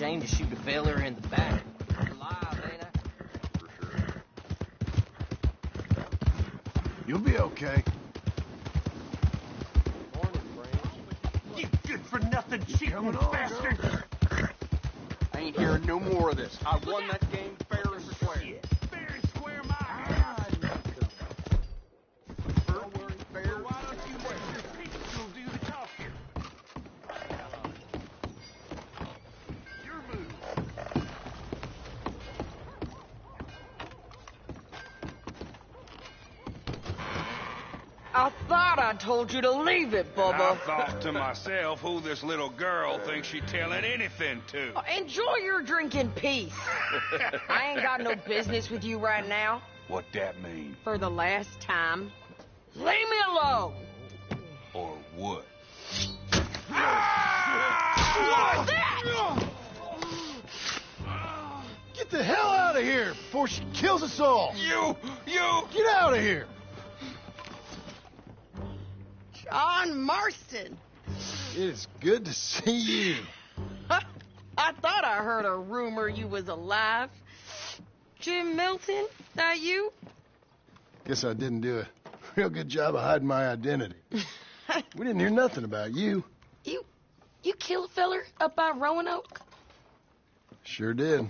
shame to shoot a feller in the back. I'm alive, ain't I? For sure. You'll be okay. Morning, friend. You good-for-nothing cheating bastard! I ain't hearing no more of this. I won that game fair and square. Fair and square, my ass! Don't worry, fair. Why don't you let your pistol do the talking? Your move. I thought I told you to leave it, I Bubba. thought to myself who this little girl thinks she telling anything to. Enjoy your drink in peace. I ain't got no business with you right now. What that mean? For the last time, leave me alone. Or what? What's that? Get the hell out of here before she kills us all! You! Get out of here! John Marston. It is good to see you. I thought I heard a rumor you was alive. Jim Milton, that you? Guess I didn't do a real good job of hiding my identity. We didn't hear nothing about you. You kill a feller up by Roanoke? Sure did.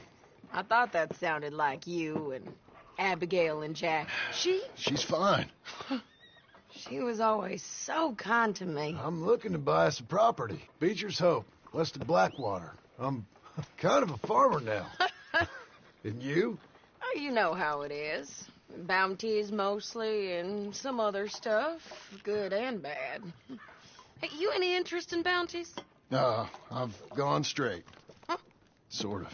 I thought that sounded like you and Abigail and Jack. She's fine. She was always so kind to me. I'm looking to buy us a property. Beecher's Hope, west of Blackwater. I'm kind of a farmer now. And you? Oh, you know how it is. Bounties mostly, and some other stuff, good and bad. Hey, you any interest in bounties? No, I've gone straight. Huh? Sort of.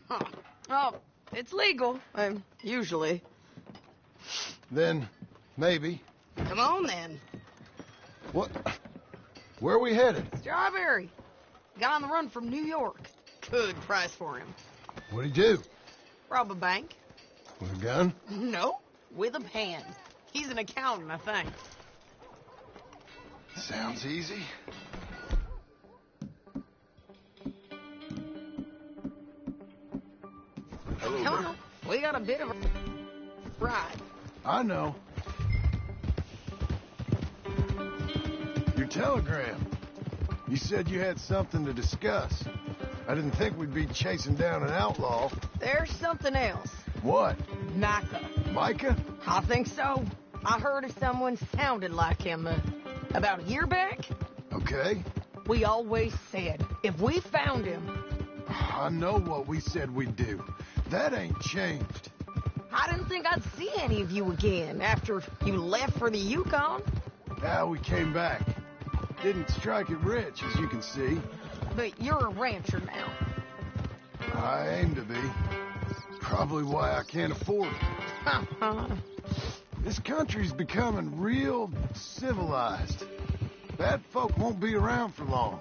Huh. Oh, it's legal, usually. Then, maybe. Come on, then. What? Where are we headed? Strawberry. Guy on the run from New York. Good price for him. What'd he do? Rob a bank? With a gun? No, with a pen. He's an accountant, I think. Sounds easy. Come on, we got a bit of a ride. I know. Your telegram. You said you had something to discuss. I didn't think we'd be chasing down an outlaw. There's something else. What? Micah. Micah? I think so. I heard of someone sounded like him about a year back. Okay. We always said, if we found him... I know what we said we'd do. That ain't changed. I didn't think I'd see any of you again after you left for the Yukon. Now we came back. Didn't strike it rich, as you can see. But you're a rancher now. I aim to be. Probably why I can't afford it. This country's becoming real civilized. Bad folk won't be around for long.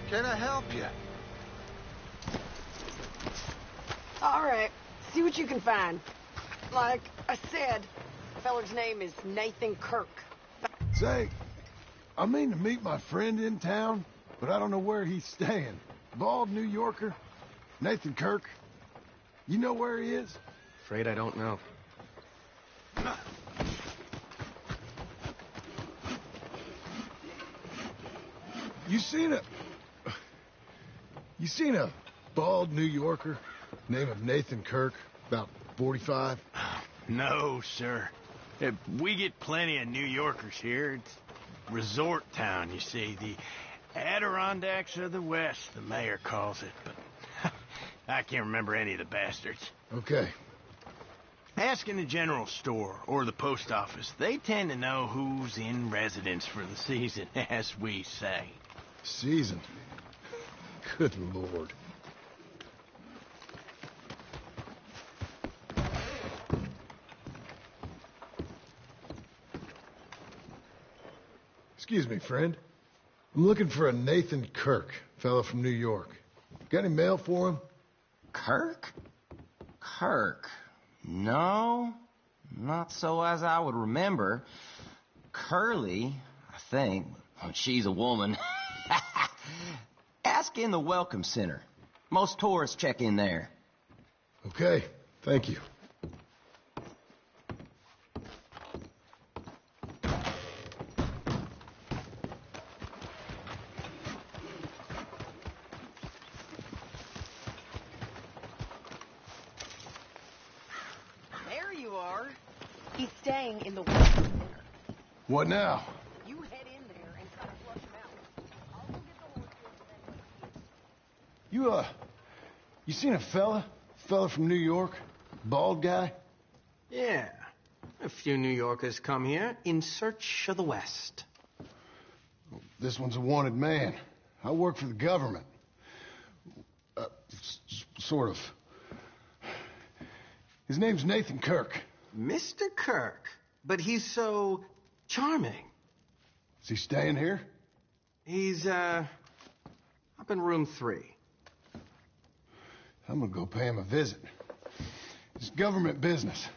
Can I help you? All right, see what you can find. Like I said, the feller's name is Nathan Kirk. Say, I mean to meet my friend in town, but I don't know where he's staying. Bald New Yorker, Nathan Kirk. You know where he is? Afraid I don't know. You seen a bald New Yorker, name of Nathan Kirk, about 45? No, sir. We get plenty of New Yorkers here. It's resort town, you see. The Adirondacks of the West, the mayor calls it, but I can't remember any of the bastards. Okay. Ask in the general store or the post office. They tend to know who's in residence for the season, as we say. Season? Good Lord. Excuse me, friend. I'm looking for a Nathan Kirk, fellow from New York. Got any mail for him? Kirk? Kirk? No, not so as I would remember. Curly, I think. She's a woman. Ask in the Welcome Center. Most tourists check in there. Okay, thank you. There you are. He's staying in the Welcome Center. What now? You head in there and try to flush him out. I'll go get the horse and then You seen a fella from New York? Bald guy? Yeah. A few New Yorkers come here in search of the West. This one's a wanted man. I work for the government. Sort of. His name's Nathan Kirk. Mr. Kirk? But he's so charming. Is he staying here? He's, up in room 3. I'm gonna go pay him a visit. It's government business.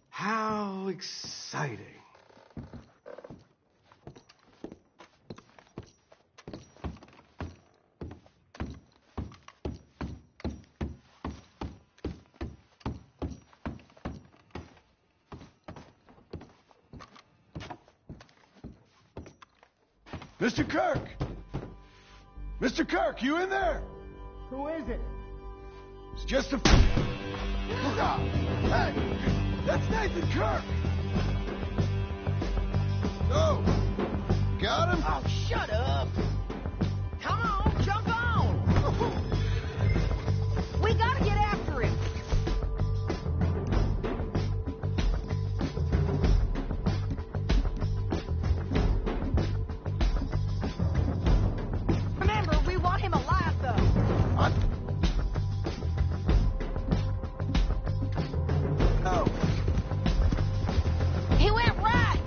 How exciting. Mr. Kirk! Mr. Kirk, you in there? Who is it? It's just a... Hey! That's Nathan Kirk! Oh! Got him? Oh, shut up! Come on, jump on! We gotta get after him. Remember, we want him alive, though. What? Oh. He went right.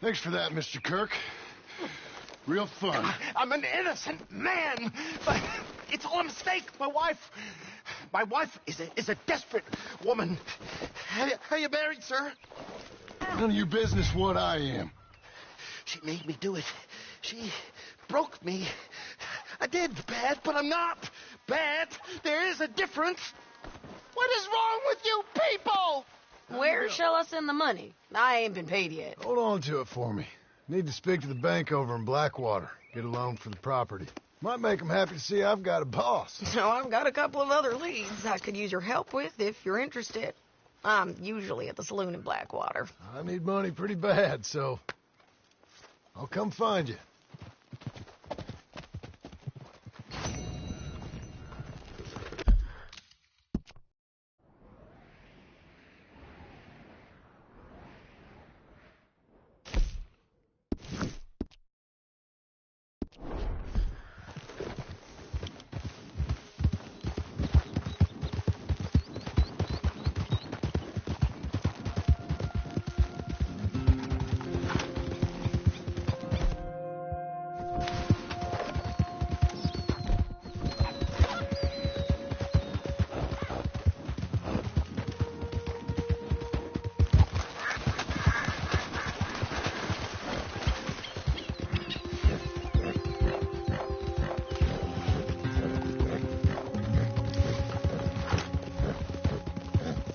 Thanks for that, Mr. Kirk. Real fun. I'm an innocent man, but it's all a mistake. My wife is a desperate woman. Are you married, sir? None of your business what I am. She made me do it. She broke me. I did bad, but I'm not bad. There is a difference. What is wrong with you people? Where shall I send the money? I ain't been paid yet. Hold on to it for me. Need to speak to the bank over in Blackwater. Get a loan for the property. Might make them happy to see I've got a boss. So I've got a couple of other leads I could use your help with if you're interested. I'm usually at the saloon in Blackwater. I need money pretty bad, so I'll come find you.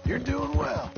You're doing well.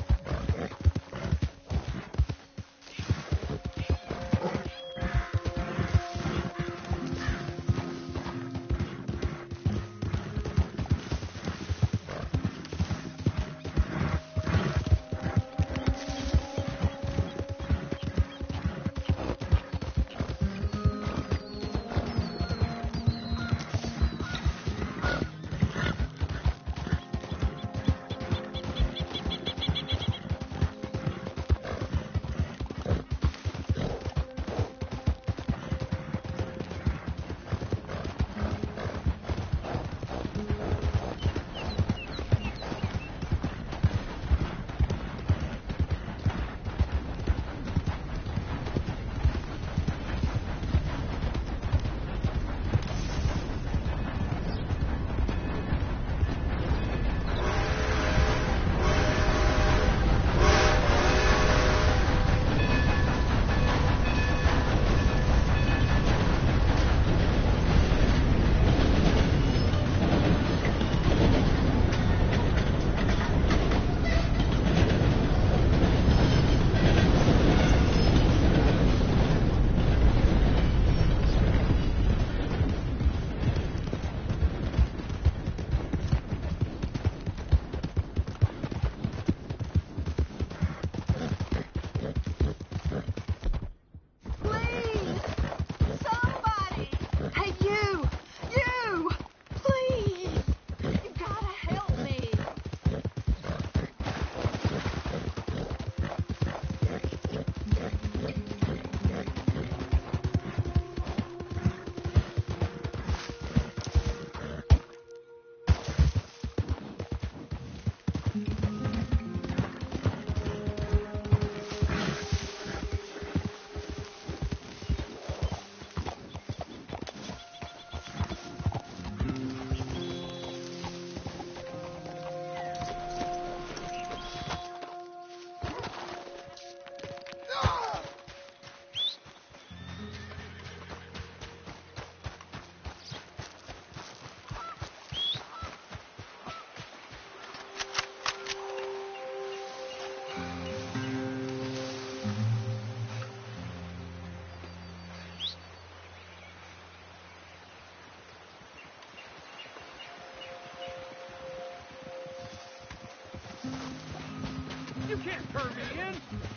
You can't turn me in.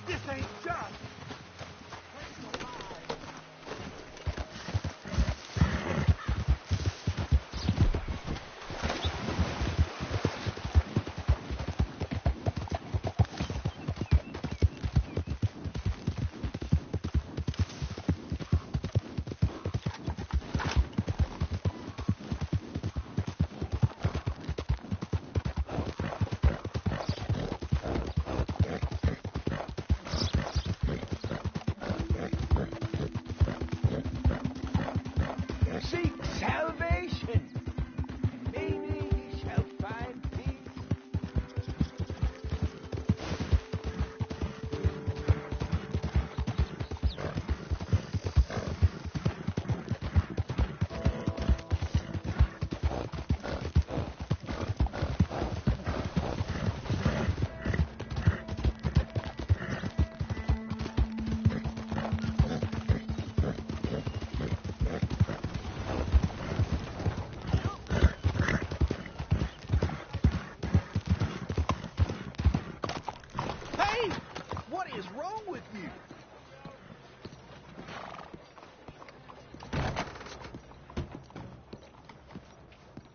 This ain't just.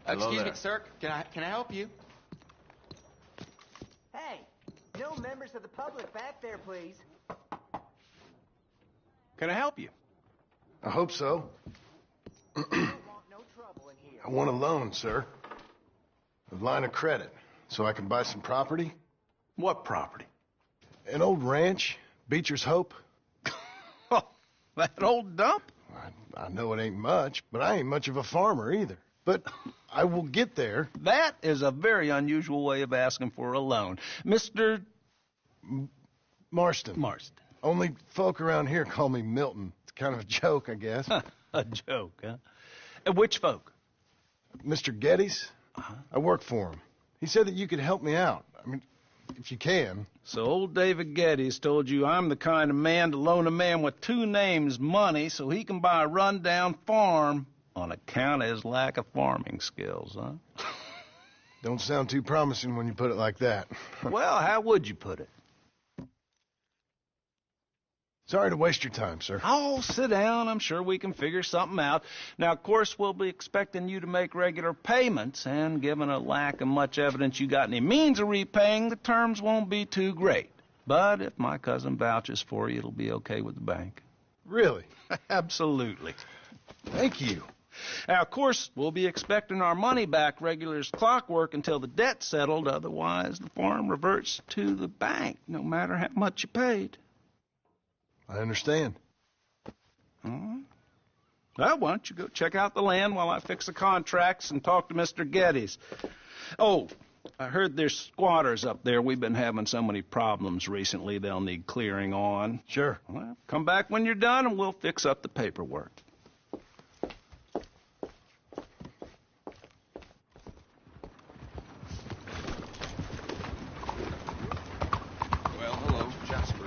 Excuse me, sir. Can I help you? Hey, no members of the public back there, please. Can I help you? I hope so. I don't want no trouble in here. I want a loan, sir. A line of credit, so I can buy some property. What property? An old ranch, Beecher's Hope. Oh, that old dump? I know it ain't much, but I ain't much of a farmer either. But I will get there. That is a very unusual way of asking for a loan. Mr. Marston. Marston. Only folk around here call me Milton. It's kind of a joke, I guess. A joke, huh? Which folk? Mr. Geddes. I work for him. He said that you could help me out. I mean, if you can. So old David Geddes told you I'm the kind of man to loan a man with two names money so he can buy a rundown farm on account of his lack of farming skills, huh? Don't sound too promising when you put it like that. Well, how would you put it? Sorry to waste your time, sir. Oh, sit down. I'm sure we can figure something out. Now, of course, we'll be expecting you to make regular payments, and given a lack of much evidence you got any means of repaying, the terms won't be too great. But if my cousin vouches for you, it'll be okay with the bank. Really? Absolutely. Thank you. Now, of course, we'll be expecting our money back regular as clockwork until the debt's settled. Otherwise, the farm reverts to the bank, no matter how much you paid. I understand. Well, why don't you go check out the land while I fix the contracts and talk to Mr. Geddes. Oh, I heard there's squatters up there. We've been having so many problems recently they'll need clearing on. Sure. Well, come back when you're done and we'll fix up the paperwork. Well, hello, Jasper.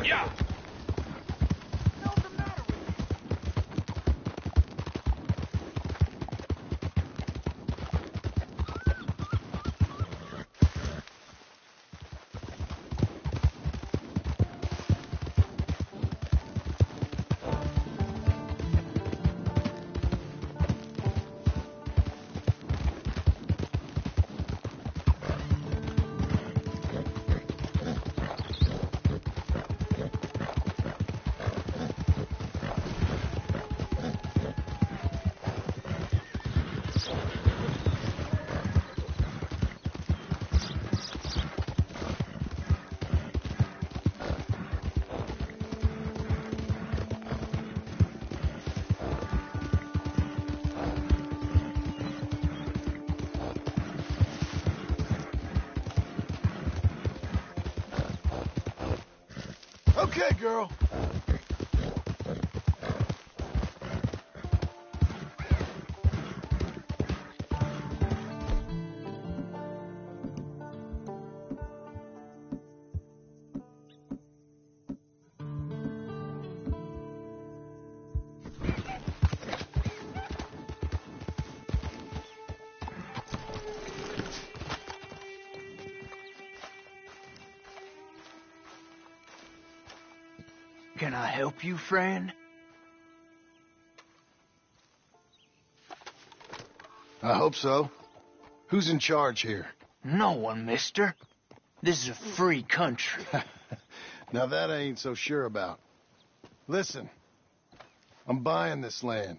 Yeah. Okay, girl. Can I help you, friend? I hope so. Who's in charge here? No one, mister. This is a free country. Now that I ain't so sure about. Listen, I'm buying this land.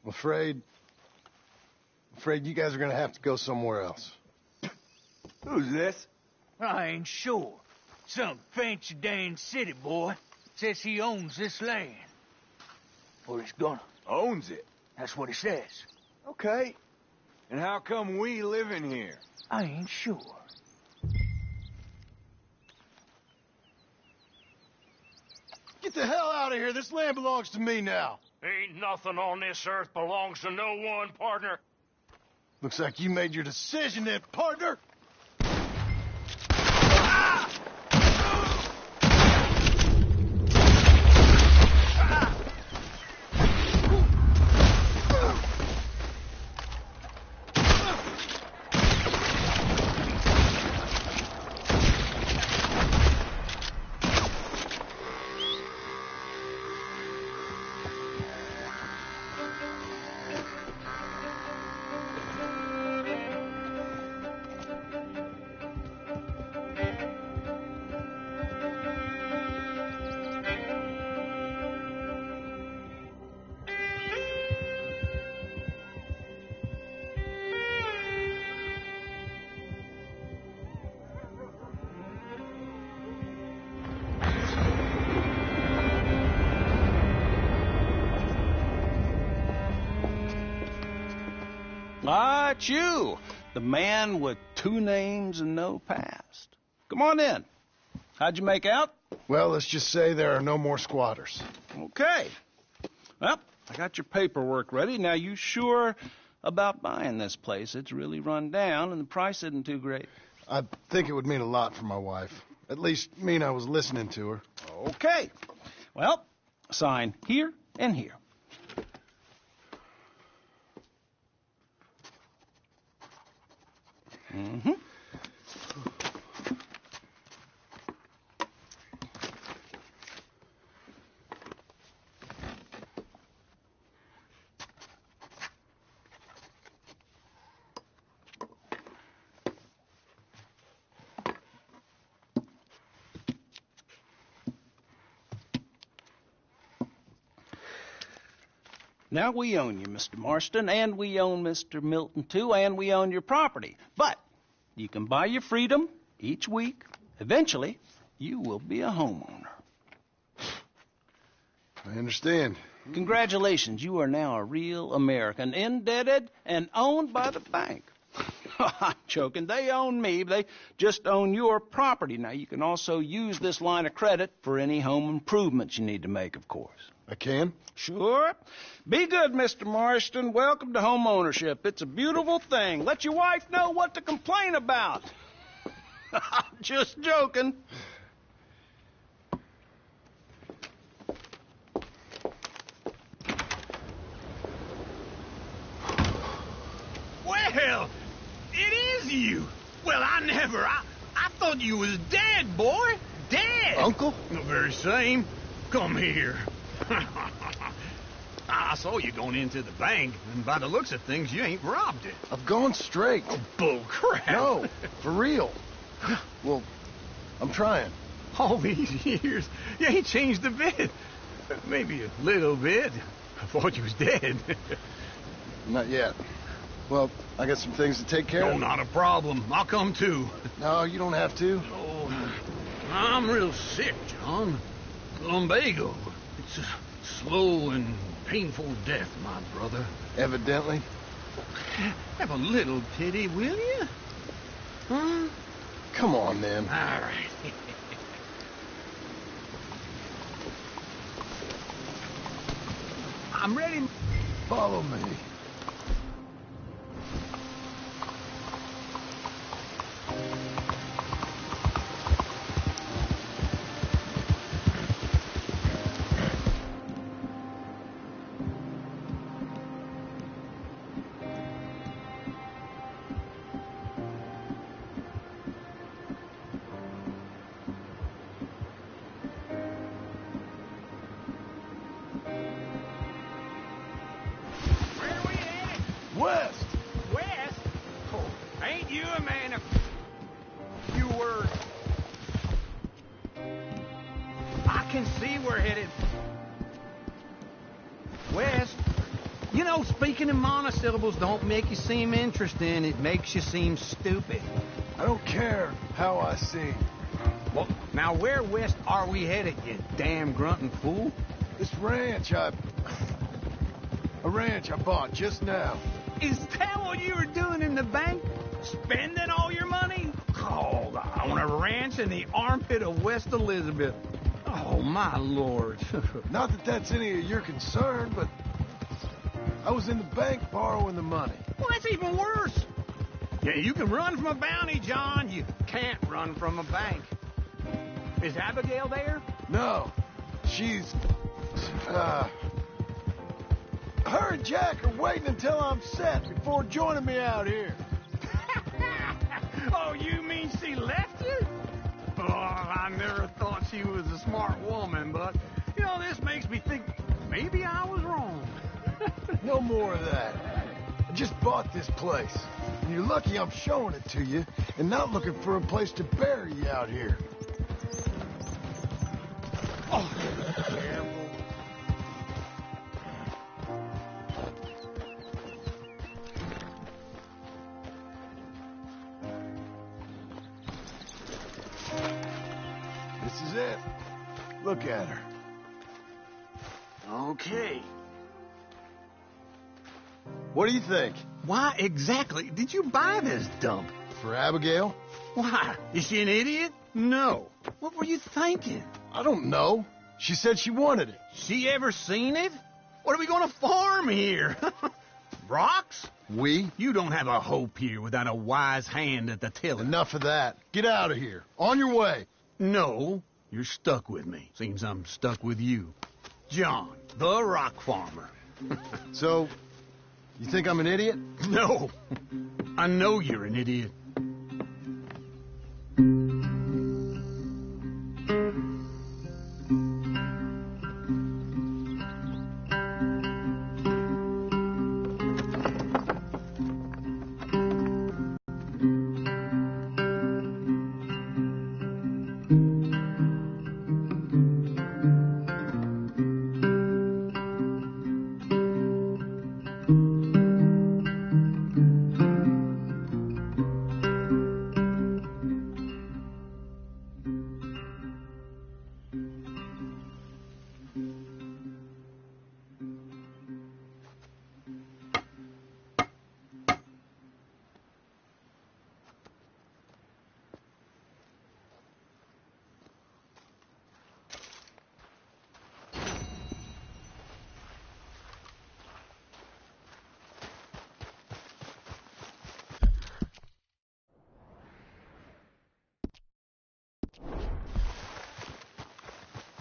I'm afraid you guys are gonna have to go somewhere else. Who's this? I ain't sure. Some fancy Dan city boy says he owns this land. Or he's gonna. Owns it. That's what he says. Okay. And how come we live in here? I ain't sure. Get the hell out of here. This land belongs to me now. Ain't nothing on this earth belongs to no one, partner. Looks like you made your decision then, partner. got you, the man with 2 names and no past. Come on in. How'd you make out? Well, let's just say there are no more squatters. Okay. Well, I got your paperwork ready. Now, you sure about buying this place? It's really run down, and the price isn't too great. I think it would mean a lot for my wife. At least mean I was listening to her. Okay. Well, sign here and here. Mm-hmm. Now, we own you, Mr. Marston, and we own Mr. Milton, too, and we own your property. But you can buy your freedom each week. Eventually, you will be a homeowner. I understand. Congratulations, you are now a real American, indebted and owned by the bank. I'm joking. They own me. They just own your property. Now, you can also use this line of credit for any home improvements you need to make, of course. I can? Sure. Be good, Mr. Marston. Welcome to home ownership. It's a beautiful thing. Let your wife know what to complain about. I'm just joking. Well, it is you. Well, I thought you was dead, boy. Dead. Uncle? The very same. Come here. I saw you going into the bank, and by the looks of things, you ain't robbed it. I've gone straight. Oh, bull crap. No, for real. Well, I'm trying. All these years, you ain't changed a bit. Maybe a little bit. I thought you was dead. Not yet. Well, I got some things to take care No, of. not a problem. I'll come too. No, you don't have to. Oh, I'm real sick, John. Lumbago. It's a slow and painful death, my brother. Evidently. Have a little pity, will you? Huh? Come on, then. All right. I'm ready. Follow me. West! West? Oh, ain't you a man of few words? I can see we're headed west. You know, speaking in monosyllables don't make you seem interesting. It makes you seem stupid. I don't care how I sing. Well, now where west are we headed, you damn grunting fool? This ranch I bought just now. Is that what you were doing in the bank? Spending all your money? Oh, on a ranch in the armpit of West Elizabeth. Oh, my lord. Not that that's any of your concern, but I was in the bank borrowing the money. Well, that's even worse. Yeah, you can run from a bounty, John. You can't run from a bank. Is Abigail there? No, she's... her and Jack are waiting until I'm set before joining me out here. Oh, you mean she left you? Oh, I never thought she was a smart woman, but, you know, this makes me think maybe I was wrong. No more of that. I just bought this place. And you're lucky I'm showing it to you and not looking for a place to bury you out here. Oh, careful. This is it. Look at her. Okay. What do you think? Why exactly did you buy this dump? For Abigail? Why? Is she an idiot? No. What were you thinking? I don't know. She said she wanted it. She ever seen it? What are we going to farm here? Rocks? We? You don't have a hope here without a wise hand at the tiller. Enough of that. Get out of here. On your way. No, you're stuck with me. Seems I'm stuck with you. John, the rock farmer. So, you think I'm an idiot? No. I know you're an idiot.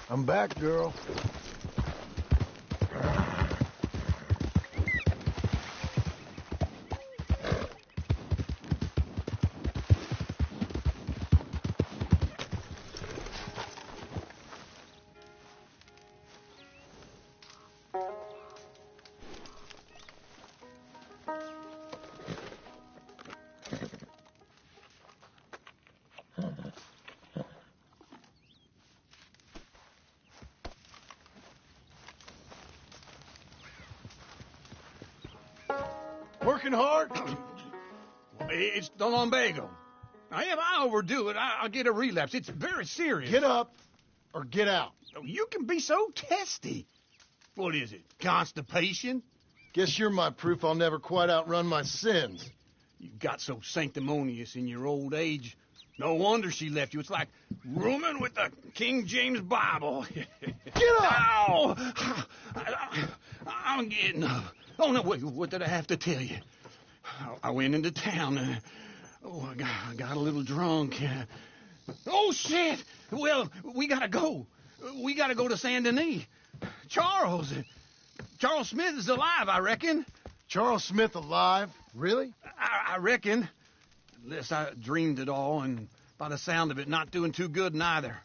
I'm back, girl. Working hard? It's the lumbago. Now, if I overdo it, I'll get a relapse. It's very serious. Get up or get out. You can be so testy. What is it, constipation? Guess you're my proof I'll never quite outrun my sins. You got so sanctimonious in your old age. No wonder she left you. It's like rooming with the King James Bible. Get up! Ow! I'm getting up. Oh, no, wait, what did I have to tell you? I went into town. I got a little drunk. Oh, shit! Well, we gotta go. We gotta go to Saint Denis. Charles Smith is alive, I reckon. Charles Smith alive? Really? I reckon. Unless I dreamed it all, and by the sound of it, not doing too good neither.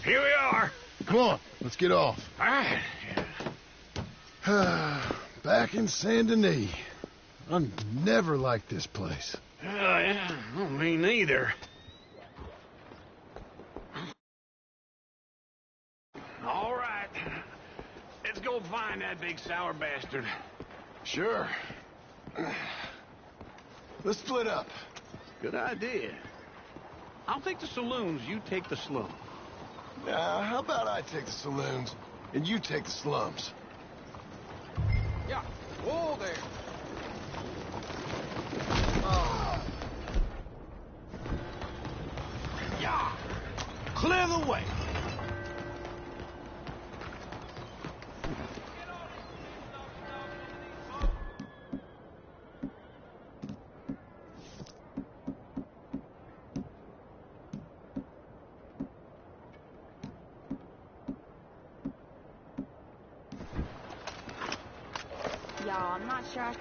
Here we are. Come on, let's get off. All right. Back in Saint Denis. I never liked this place. Yeah, well, me neither. All right. Let's go find that big sour bastard. Sure. Let's split up. Good idea. I'll take the saloons, you take the slum. Now, how about I take the saloons and you take the slums? Yeah. Whoa there. Yeah. Clear the way. Y'all, I'm not sure.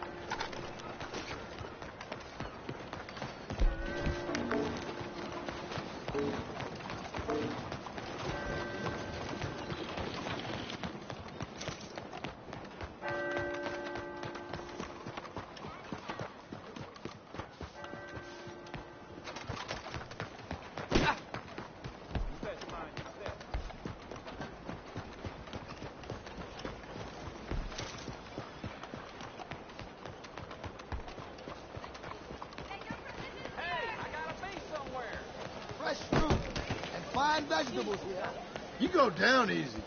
and vegetables here. You go down easy.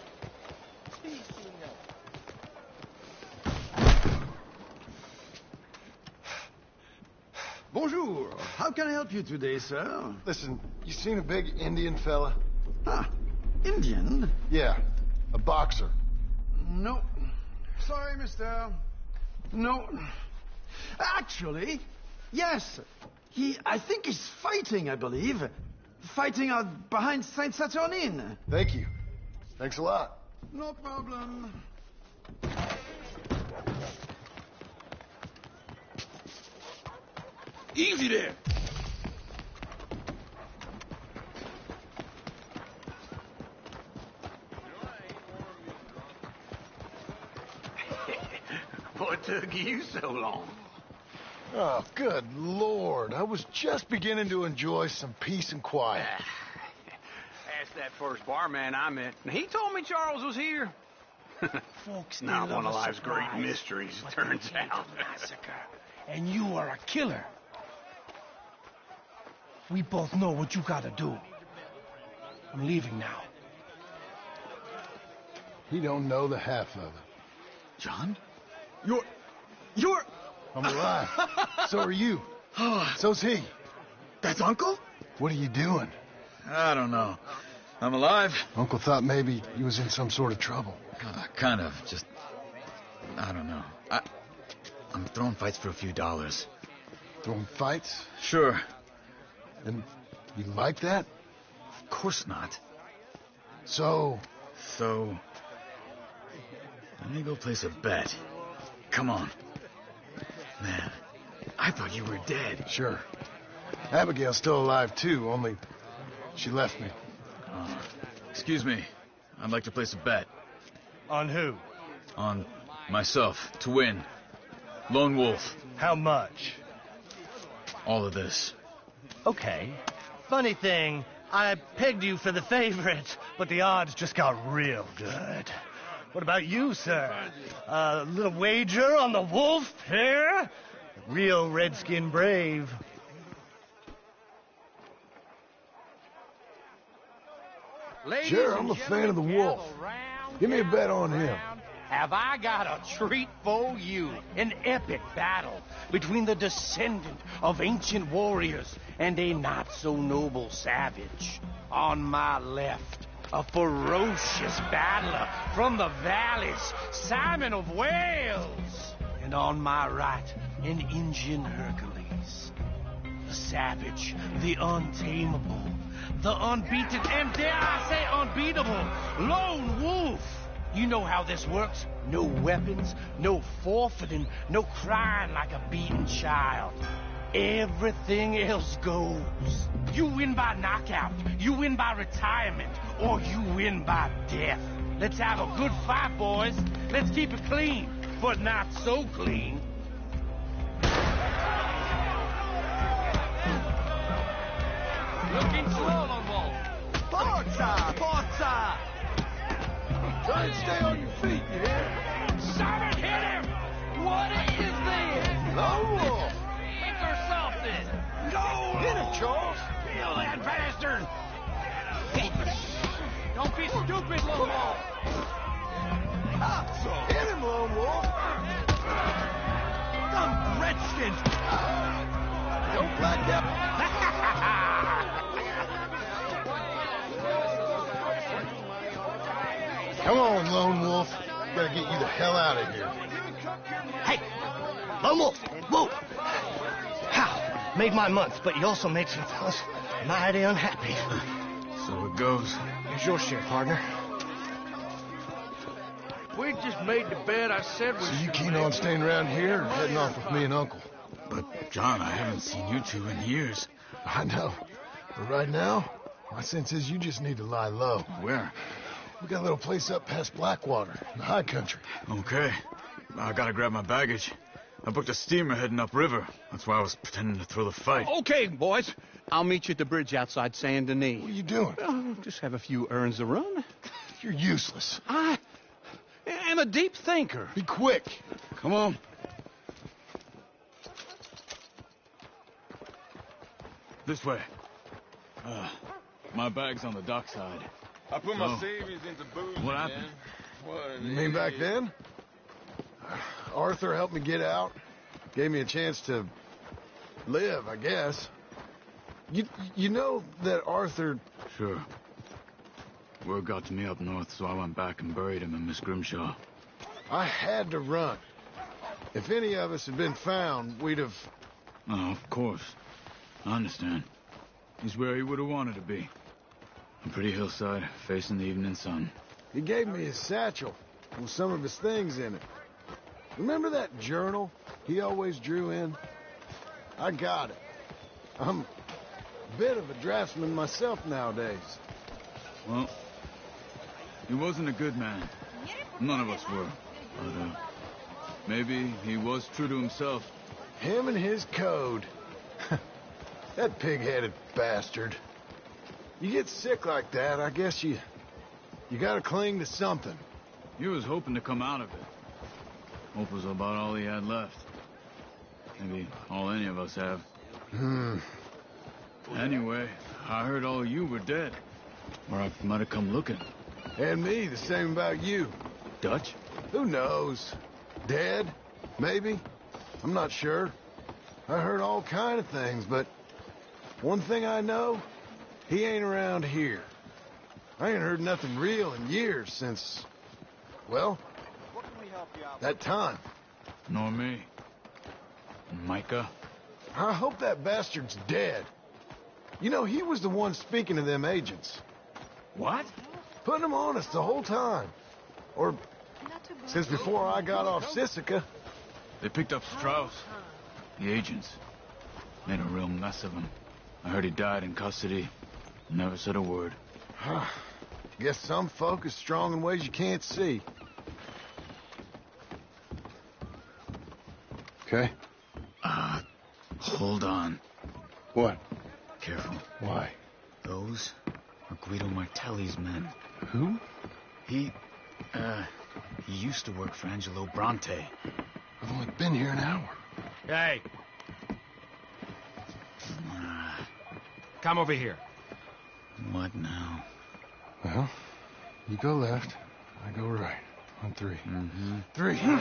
Bonjour. How can I help you today, sir? Listen, you seen a big Indian fella? Ah, Indian? Yeah, a boxer. No. Sorry, mister. No. Actually, yes. I think he's fighting, I believe. Fighting out behind Saint Saturnin. Thank you. Thanks a lot. No problem. Easy there. What took you so long? Oh, good Lord. I was just beginning to enjoy some peace and quiet. Asked that first barman I met, and he told me Charles was here. Folks, Not they one love of a life's great surprise, mysteries, but turns they hate out. a massacre. And you are a killer. We both know what you gotta do. I'm leaving now. He don't know the half of it. John? You're... I'm alive. So are you. So's he. That's Uncle? What are you doing? I don't know. I'm alive. Uncle thought maybe you was in some sort of trouble. Kind of. Just... I don't know. I'm throwing fights for a few dollars. Throwing fights? Sure. And you like that? Of course not. So, let me go place a bet. Come on. Man, I thought you were dead. Sure. Abigail's still alive, too, only she left me. Excuse me. I'd like to place a bet. On who? On myself, to win. Lone Wolf. How much? All of this. Okay. Funny thing, I pegged you for the favorite, but the odds just got real good. What about you, sir? A little wager on the wolf here? Real redskin brave. Sure, I'm a fan of the wolf. Give me a bet on him. Have I got a treat for you? An epic battle between the descendant of ancient warriors and a not-so-noble savage. On my left, a ferocious battler from the valleys, Simon of Wales. And on my right, an Indian Hercules. The savage, the untamable, the unbeaten, and dare I say unbeatable, Lone Wolf. You know how this works. No weapons, no forfeiting, no crying like a beaten child. Everything else goes. You win by knockout, you win by retirement, or you win by death. Let's have a good fight, boys. Let's keep it clean, but not so clean. Looking slow, Lone Wolf. Forza! Forza! Try and stay on your feet, you hear? Simon, hit him! What is this? Lone Wolf! Kick or something! Go! Hit him, Charles! Kill that bastard! Don't be stupid, Lone Wolf! Hit him, Lone Wolf! Dumb redskins! Don't black out! Come on, Lone Wolf. Gotta get you the hell out of here. Hey! Lone Wolf! Whoa! How? Made my month, but you also made some fellas mighty unhappy. So it goes. Here's your share, partner. We just made the bet I said we So you keen on staying around here or heading off with me and Uncle? But, John, I haven't seen you two in years. I know. But right now, my sense is you just need to lie low. Where? We got a little place up past Blackwater, in the high country. Okay. I gotta grab my baggage. I booked a steamer heading upriver. That's why I was pretending to throw the fight. Okay, boys. I'll meet you at the bridge outside Saint Denis. What are you doing? Just have a few errands to run. You're useless. I am a deep thinker. Be quick. Come on. This way. My bag's on the dockside. I put my savings into booze. What happened? You mean back then? Arthur helped me get out. Gave me a chance to live, I guess. You know that Arthur... Sure. Word got to me up north, so I went back and buried him in Miss Grimshaw. I had to run. If any of us had been found, we'd have... Oh, of course. I understand. He's where he would have wanted to be. A pretty hillside, facing the evening sun. He gave me his satchel with some of his things in it. Remember that journal he always drew in? I got it. I'm a bit of a draftsman myself nowadays. Well, he wasn't a good man. None of us were. But, maybe he was true to himself. Him and his code. That pig-headed bastard. You get sick like that, I guess you gotta cling to something. He was hoping to come out of it. Hope was about all he had left. Maybe all any of us have. Anyway, I heard all you were dead. Or I might have come looking. And me, the same about you. Dutch? Who knows? Dead? Maybe? I'm not sure. I heard all kind of things, but one thing I know, he ain't around here. I ain't heard nothing real in years since, well, that time. Nor me. Micah? I hope that bastard's dead. You know, he was the one speaking to them agents. What? Putting them on us the whole time. Or since before I got off Sisika. They picked up Strauss. The agents. Made a real mess of him. I heard he died in custody. Never said a word. Guess some folk is strong in ways you can't see. Okay? Hold on. What? Careful. Why? Those are Guido Martelli's men. Who? He used to work for Angelo Bronte. I've only been here an hour. Hey. Come over here. What now? Well, you go left, I go right. On three. Mm-hmm. 3. Couldn't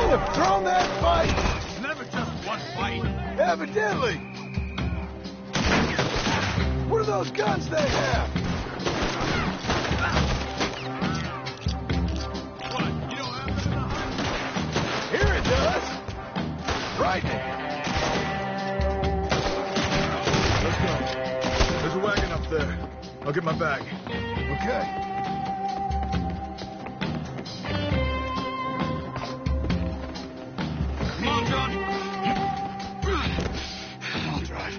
have thrown that fight! It's never just one fight. Evidently! What are those guns they have? What? You don't have them in the house? Here it does! Frightening! Let's go. There's a wagon up there. I'll get my bag. Okay. Come on, John. I'll drive.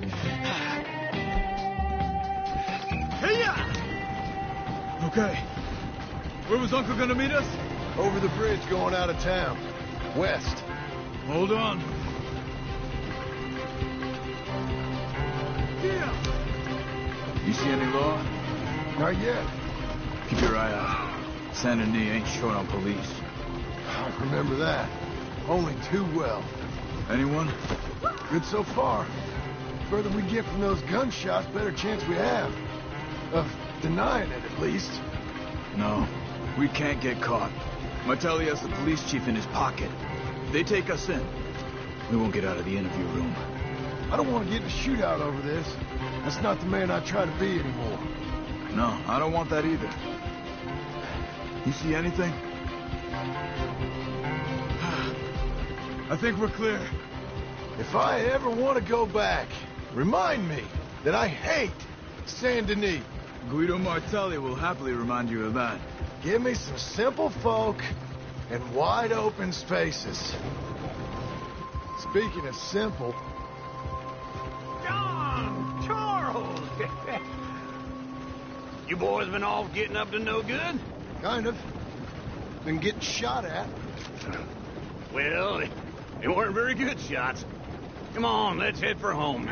Okay. Where was Uncle gonna meet us? Over the bridge going out of town. West. Hold on. Yeah. You see any law? Not yet. Keep your eye out. Saint Denis ain't short on police. I remember that. Only too well. Anyone? Good so far. Further we get from those gunshots, better chance we have. Of denying it, at least. No. We can't get caught. Martelli has the police chief in his pocket. If they take us in, we won't get out of the interview room. I don't want to get in a shootout over this. That's not the man I try to be anymore. No, I don't want that either. You see anything? I think we're clear. If I ever want to go back, remind me that I hate Saint Denis. Guido Martelli will happily remind you of that. Give me some simple folk and wide open spaces. Speaking of simple... John! Charles! You boys been off getting up to no good? Kind of. Been getting shot at. Well, they weren't very good shots. Come on, let's head for home.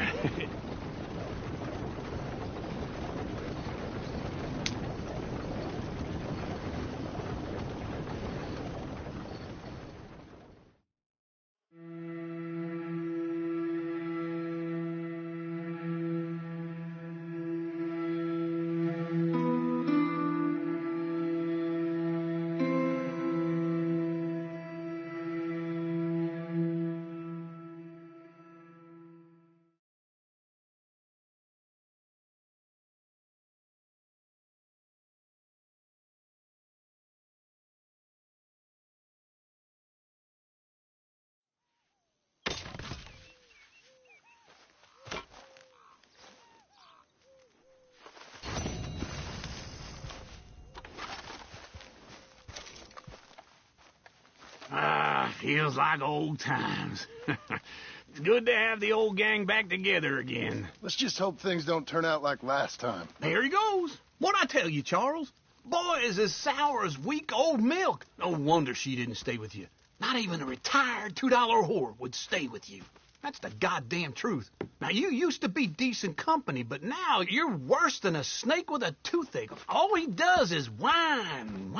Feels like old times. It's good to have the old gang back together again. Let's just hope things don't turn out like last time. There he goes. What'd I tell you, Charles? Boy is as sour as week-old milk. No wonder she didn't stay with you. Not even a retired $2 whore would stay with you. That's the goddamn truth. Now, you used to be decent company, but now you're worse than a snake with a toothache. All he does is whine.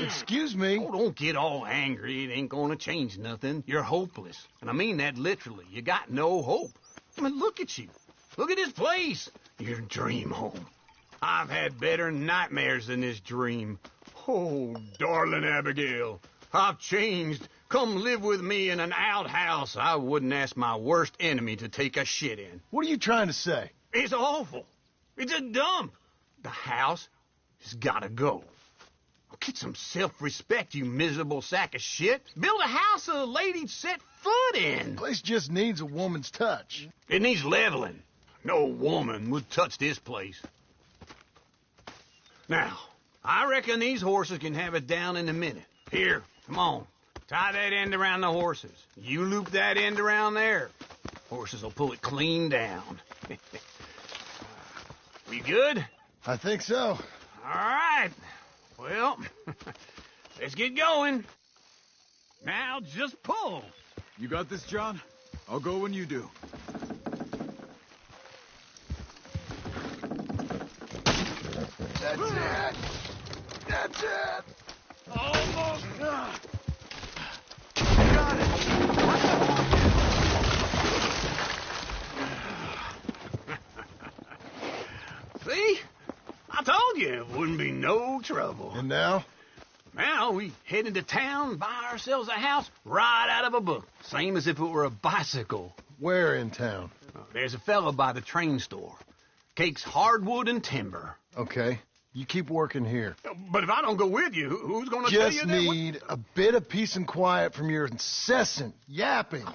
Excuse me? Oh, don't get all angry. It ain't gonna change nothing. You're hopeless. And I mean that literally. You got no hope. I mean, look at you. Look at this place. Your dream home. I've had better nightmares than this dream. Oh, darling Abigail, I've changed. Come live with me in an outhouse I wouldn't ask my worst enemy to take a shit in. What are you trying to say? It's awful. It's a dump. The house has gotta go. Get some self-respect, you miserable sack of shit. Build a house a lady'd set foot in. The place just needs a woman's touch. It needs leveling. No woman would touch this place. Now, I reckon these horses can have it down in a minute. Here, come on. Tie that end around the horses. You loop that end around there. Horses will pull it clean down. We good? I think so. All right. Well, let's get going. Now just pull. You got this, John? I'll go when you do. That's it. That's it. Almost. Got it. See? I told you it wouldn't be no trouble. And now? Now we head into town, buy ourselves a house right out of a book. Same as if it were a bicycle. Where in town? There's a fella by the train store. Cakes hardwood and timber. Okay. You keep working here. But if I don't go with you, who's going to tell you Just that? need a bit of peace and quiet from your incessant yapping.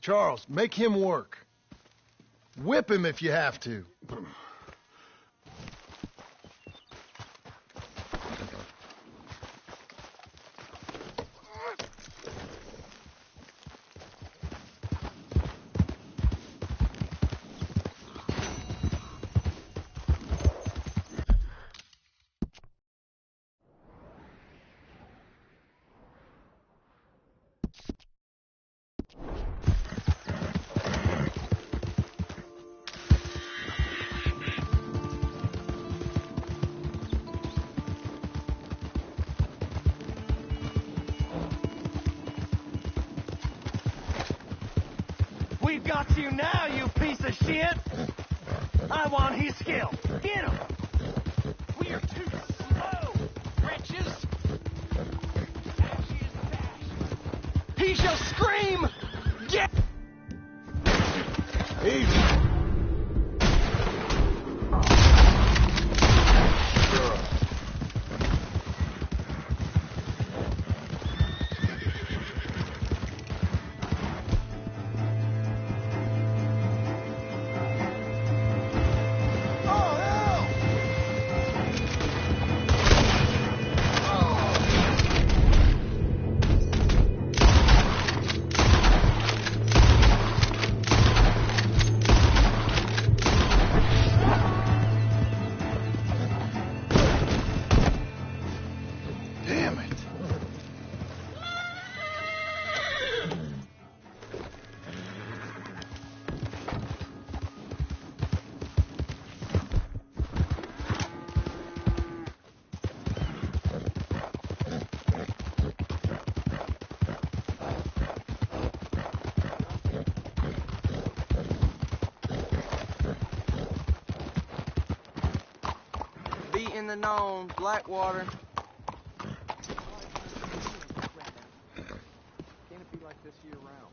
Charles, make him work. Whip him if you have to. We've got you now, you piece of shit! I want his skill. Get him! We are too slow, wretches! He shall scream! Get! Easy. Damn it. Be in the known, Blackwater. Can it be like this year round?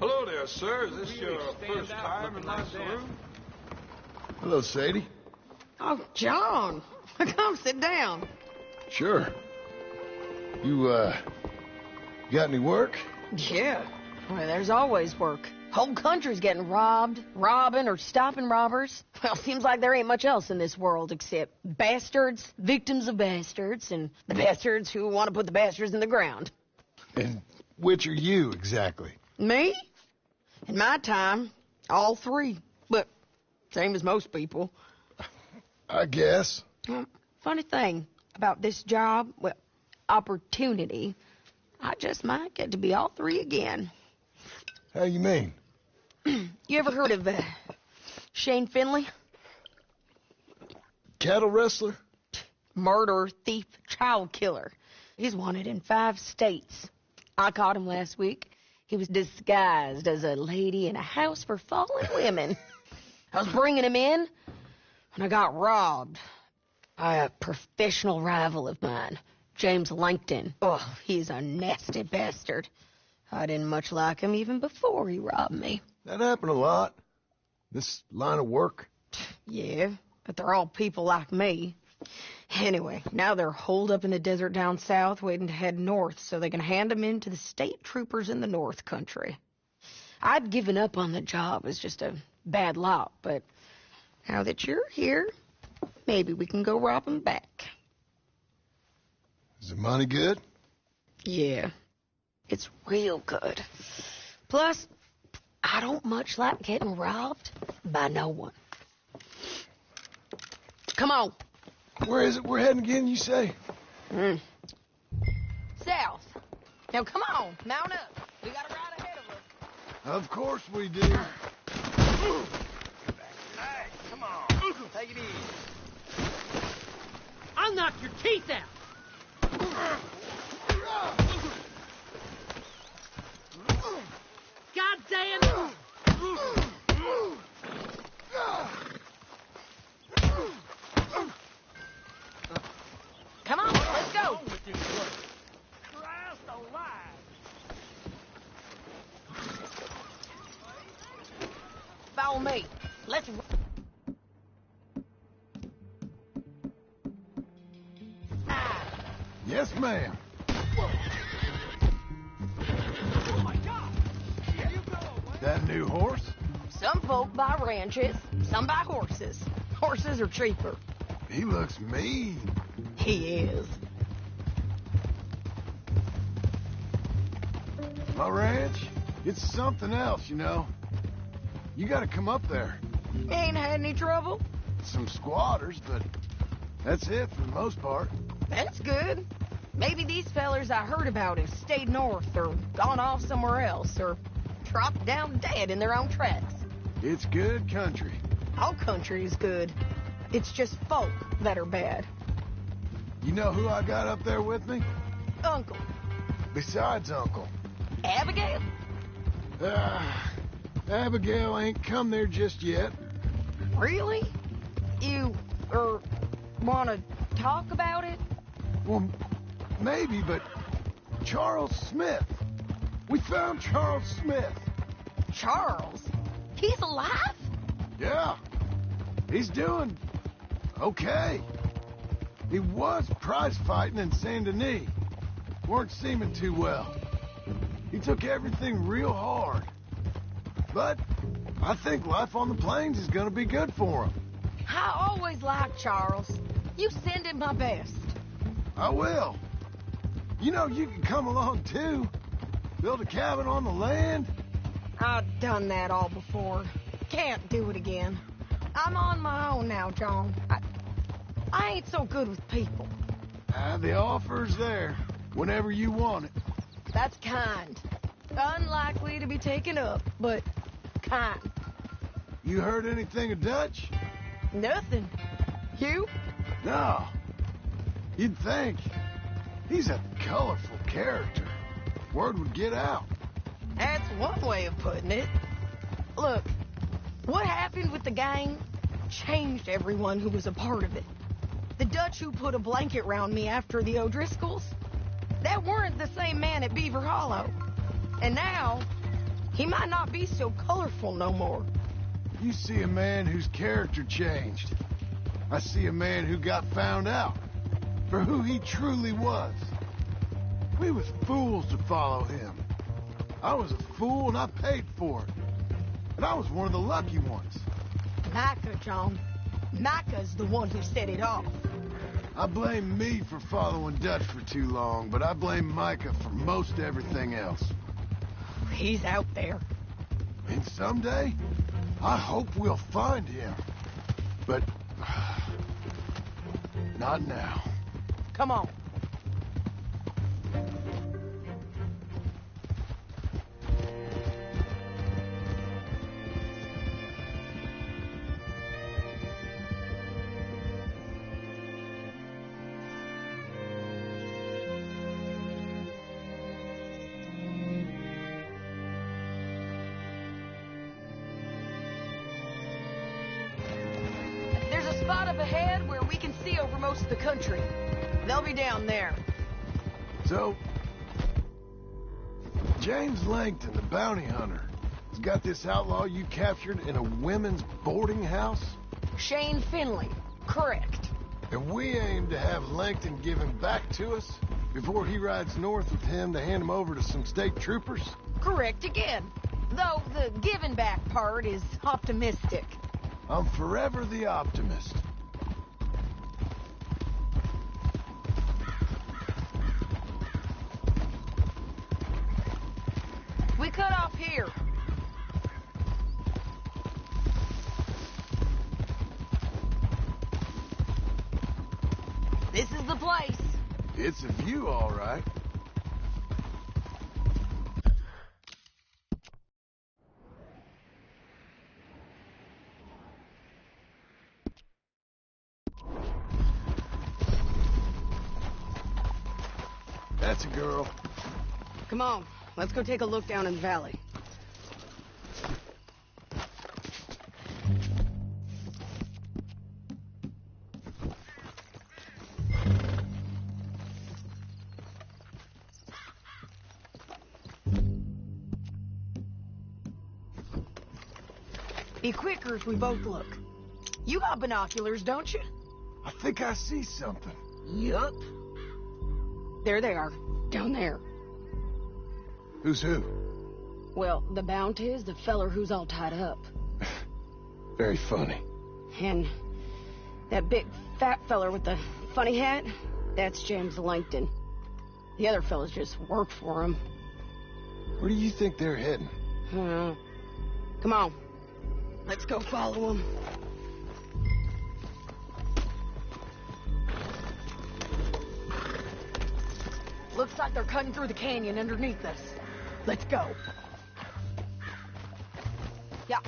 Hello there, sir. Is this your first time in my saloon? Hello, Sadie. Oh, John. Come sit down. Sure. You got any work? Yeah. Well, there's always work. Whole country's getting robbed, robbing, or stopping robbers. Well, seems like there ain't much else in this world except bastards, victims of bastards, and the bastards who want to put the bastards in the ground. And which are you, exactly? Me? In my time, all three. But same as most people. I guess. Funny thing about this job, well, opportunity, I just might get to be all three again. How you mean? You ever heard of Shane Finley? Cattle wrestler? Murderer, thief, child killer. He's wanted in 5 states. I caught him last week. He was disguised as a lady in a house for fallen women. I was bringing him in, and I got robbed by a professional rival of mine, James Langton. Oh, he's a nasty bastard. I didn't much like him even before he robbed me. That happened a lot. This line of work. Yeah, but they're all people like me. Anyway, now they're holed up in the desert down south waiting to head north so they can hand them in to the state troopers in the north country. I'd given up on the job as just a bad lot, but now that you're here, maybe we can go rob them back. Is the money good? Yeah, it's real good. Plus, I don't much like getting robbed by no one. Come on. Where is it we're heading again, you say? South. Now, come on. Mount up. We got a ride ahead of us. Of course we do. Hey, come on. Take it easy. I'll knock your teeth out. God damn it! Come on, let's go. Christ alive. Follow me. Let's... Yes, ma'am. Oh, my God. Here you go. That new horse? Some folk buy ranches, some buy horses. Horses are cheaper. He looks mean. He is. My ranch, it's something else, you know. You gotta come up there. Ain't had any trouble? Some squatters, but that's it for the most part. That's good. Maybe these fellers I heard about have stayed north or gone off somewhere else or dropped down dead in their own tracks. It's good country. All country is good. It's just folk that are bad. You know who I got up there with me? Uncle. Besides Uncle. Abigail? Abigail ain't come there just yet. Really? You, want to talk about it? Well, maybe, but Charles Smith. We found Charles Smith. Charles? He's alive? Yeah. He's doing okay. He was prize fighting in Saint Denis. Weren't seeming too well. He took everything real hard. But I think life on the plains is gonna be good for him. I always liked Charles. You send him my best. I will. You know, you can come along too. Build a cabin on the land. I've done that all before. Can't do it again. I'm on my own now, John. I ain't so good with people. The offer's there whenever you want it. That's kind. Unlikely to be taken up, but kind. You heard anything of Dutch? Nothing. You? No. You'd think. He's a colorful character. Word would get out. That's one way of putting it. Look, what happened with the gang changed everyone who was a part of it. The Dutch who put a blanket round me after the O'Driscolls, that weren't the same man at Beaver Hollow. And now, he might not be so colorful no more. You see a man whose character changed. I see a man who got found out for who he truly was. We was fools to follow him. I was a fool and I paid for it. And I was one of the lucky ones. Micah, John. Micah's the one who set it off. I blame me for following Dutch for too long, but I blame Micah for most everything else. He's out there. And someday, I hope we'll find him. But not now. Come on. There's a spot up ahead where we can see over most of the country. They'll be down there. So, James Langton, the bounty hunter, has got this outlaw you captured in a women's boarding house? Shane Finley. Correct. And we aim to have Langton give him back to us before he rides north with him to hand him over to some state troopers? Correct again. Though the giving back part is optimistic. I'm forever the optimist. We cut off here. This is the place. It's a view, all right. That's a girl. Come on, let's go take a look down in the valley. Be quicker if we both look. You got binoculars, don't you? I think I see something. Yup. There they are, down there. Who's who? Well, the bounty is the feller who's all tied up. Very funny. And that big fat feller with the funny hat, that's James Langton. The other fellas just work for him. Where do you think they're heading? Come on. Let's go follow them. Looks like they're cutting through the canyon underneath us. Let's go. Yeah.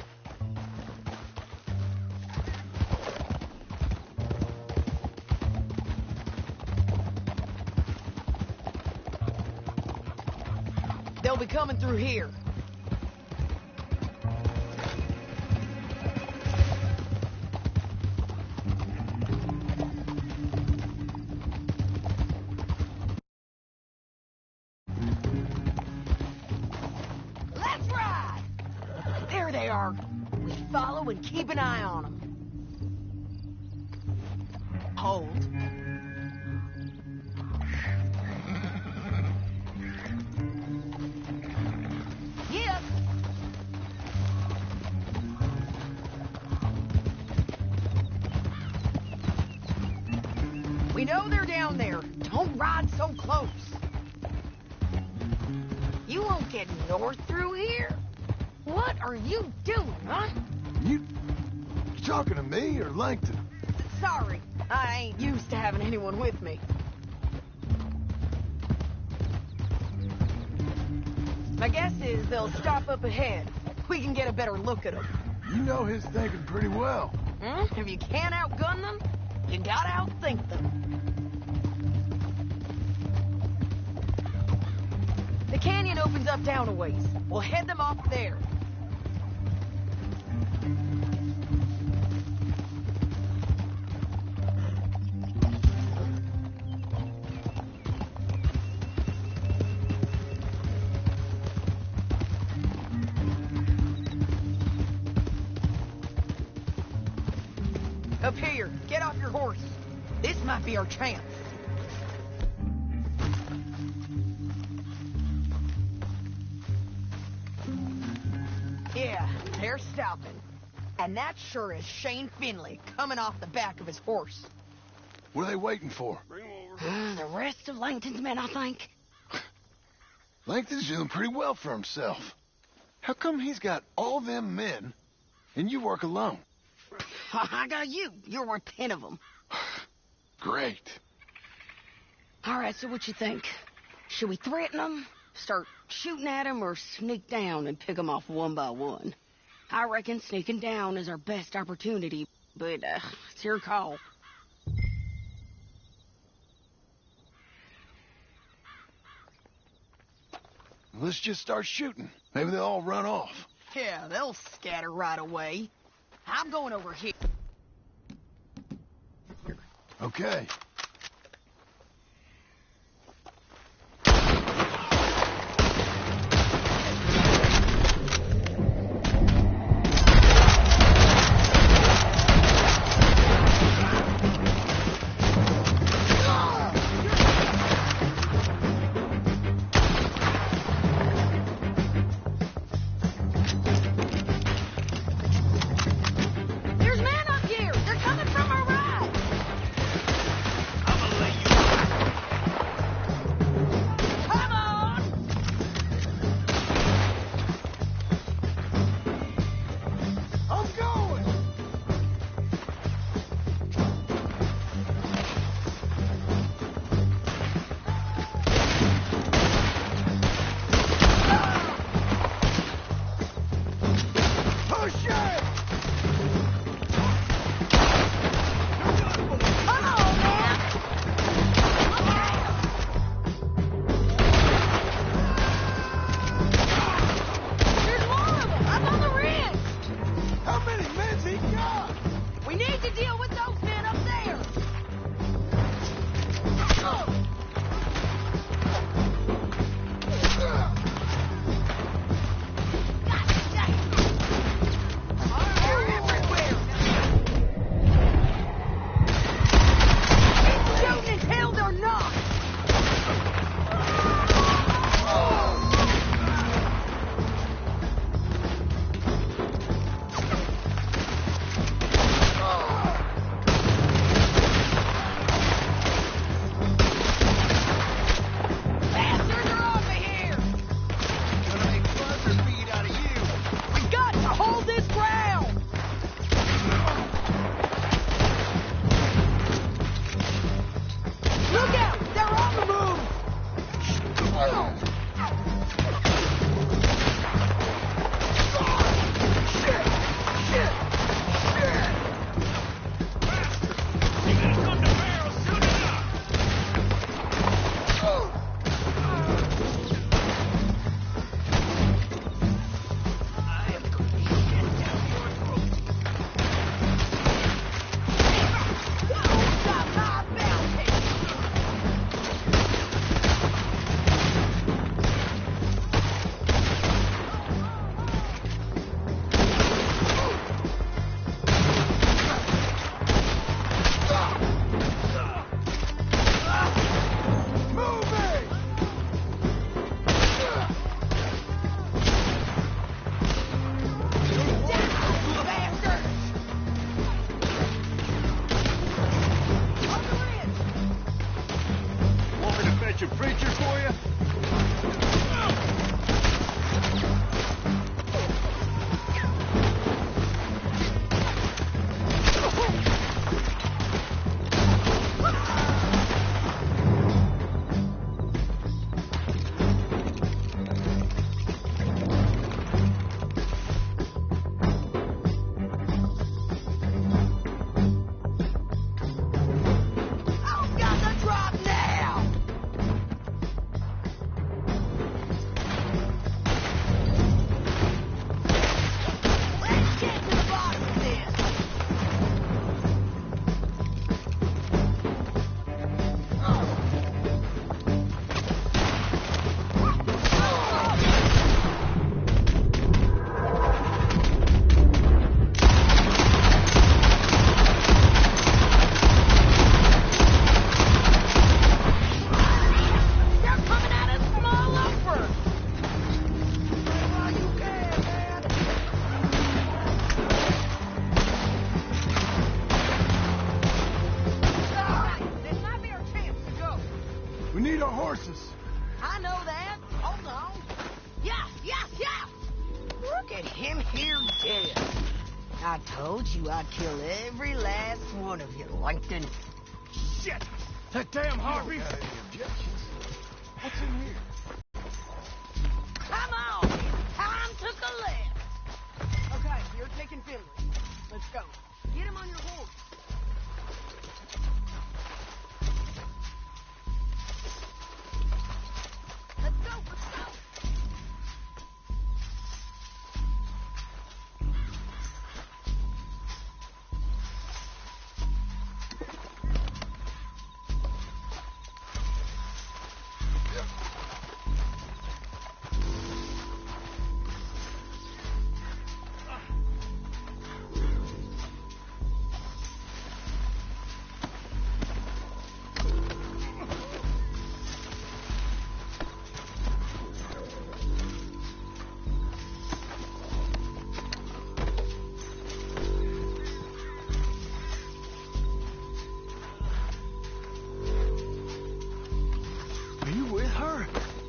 They'll be coming through here. Let's ride! There they are. We follow and keep an eye on them. Hold. Yep. We know they're down there. Don't ride so close. You won't get north through here? What are you doing, huh? You talking to me or Langton? Sorry, I ain't used to having anyone with me. My guess is they'll stop up ahead. We can get a better look at them. You know his thinking pretty well. If you can't outgun them, you gotta outthink them. The canyon opens up down a ways. We'll head them off there. Up here, get off your horse. This might be our chance. Yeah, They're stopping. And that sure is Shane Finley coming off the back of his horse. What are they waiting for? The rest of Langton's men, I think. Langton's doing pretty well for himself. How come he's got all them men, and you work alone? I got you. You're worth 10 of them. Great. All right, so what you think? Should we threaten them, start shooting at them, or sneak down and pick them off one by one? I reckon sneaking down is our best opportunity, but it's your call. Let's just start shooting. Maybe they'll all run off. Yeah, they'll scatter right away. I'm going over here. Okay. There's men up here! They're coming from our right! Come on! I'm going! Push it! Come on, man! There's more of them! Up on the ridge! How many men's he got? We need to deal with those men up there! They're everywhere! Keep shooting until they're knocked! Bastards are over here! Gonna make buzzerbeat out of you. We got to hold this ground! Look out! They're on the move! Got my bounty! Want me to fetch a preacher for you? I've got the drop now! I know that. Hold on. Yeah. Look at him here dead. I told you I'd kill every last one of you, Langton. Shit! That damn Harvey! What's in here? Come on. Time to collect. Okay, you're taking Finley. Let's go. Get him on your horse. Let's go.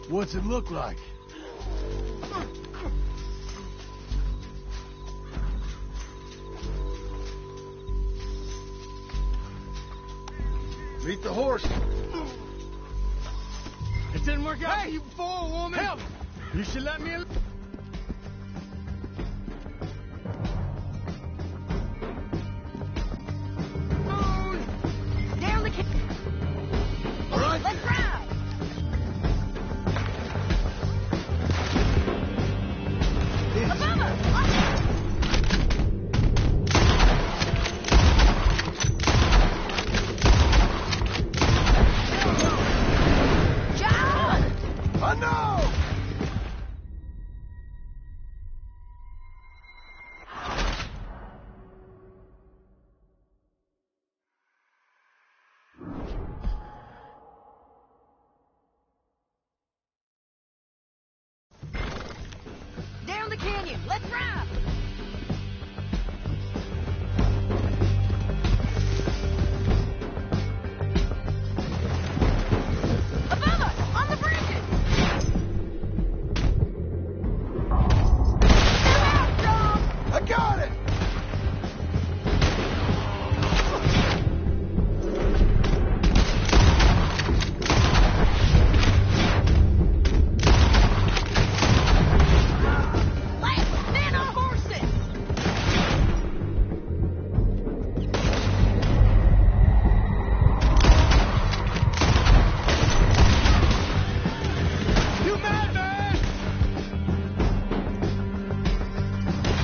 What's it look like? Meet the horse. It didn't work out for you before, woman. Help! You should let me alone. Down the All right. Let's ride. Down the canyon. Let's ride. Above us, on the bridges. They're out, Dom. I got it! Men on horses. You mad, man?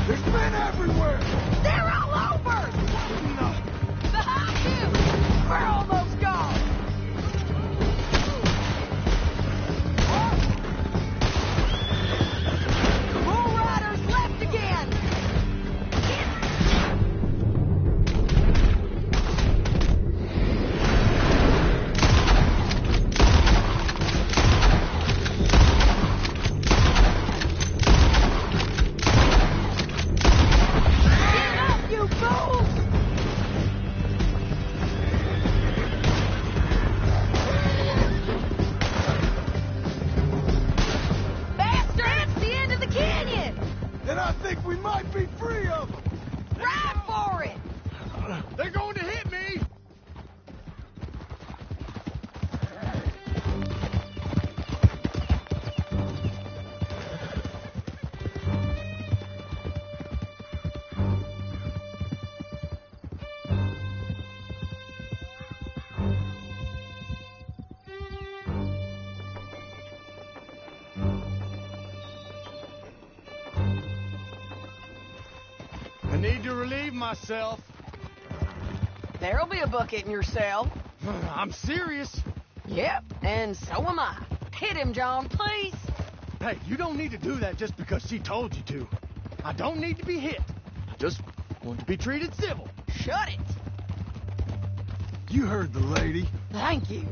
There's men everywhere! They're all over. No. Behind you. We're almost gone. Bull riders left again. Get up, you fools! Faster! That's the end of the canyon! And I think we might be free of them! Ride for it! They're going to hit me! I need to relieve myself. There'll be a bucket in your cell. I'm serious. Yep, and so am I. Hit him, John, please. Hey, you don't need to do that just because she told you to. I don't need to be hit. I just want to be treated civil. Shut it. You heard the lady. Thank you.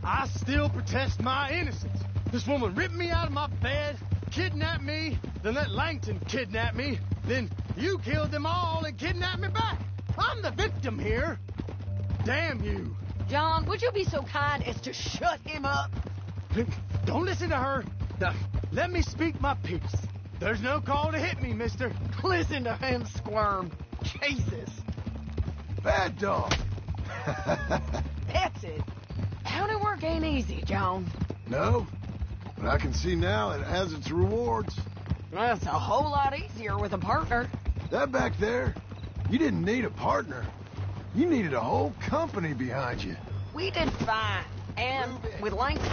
I still protest my innocence. This woman ripped me out of my bed, kidnapped me, then let Langton kidnap me, then you killed them all and kidnapped me back. I'm the victim here. Damn you. John, would you be so kind as to shut him up? Don't listen to her. Now, let me speak my piece. There's no call to hit me, mister. Listen to him squirm. Jesus. Bad dog. That's it. County work ain't easy, John. No, but I can see now it has its rewards. That's a whole lot easier with a partner. That back there, you didn't need a partner. You needed a whole company behind you. We did fine. And with Langston.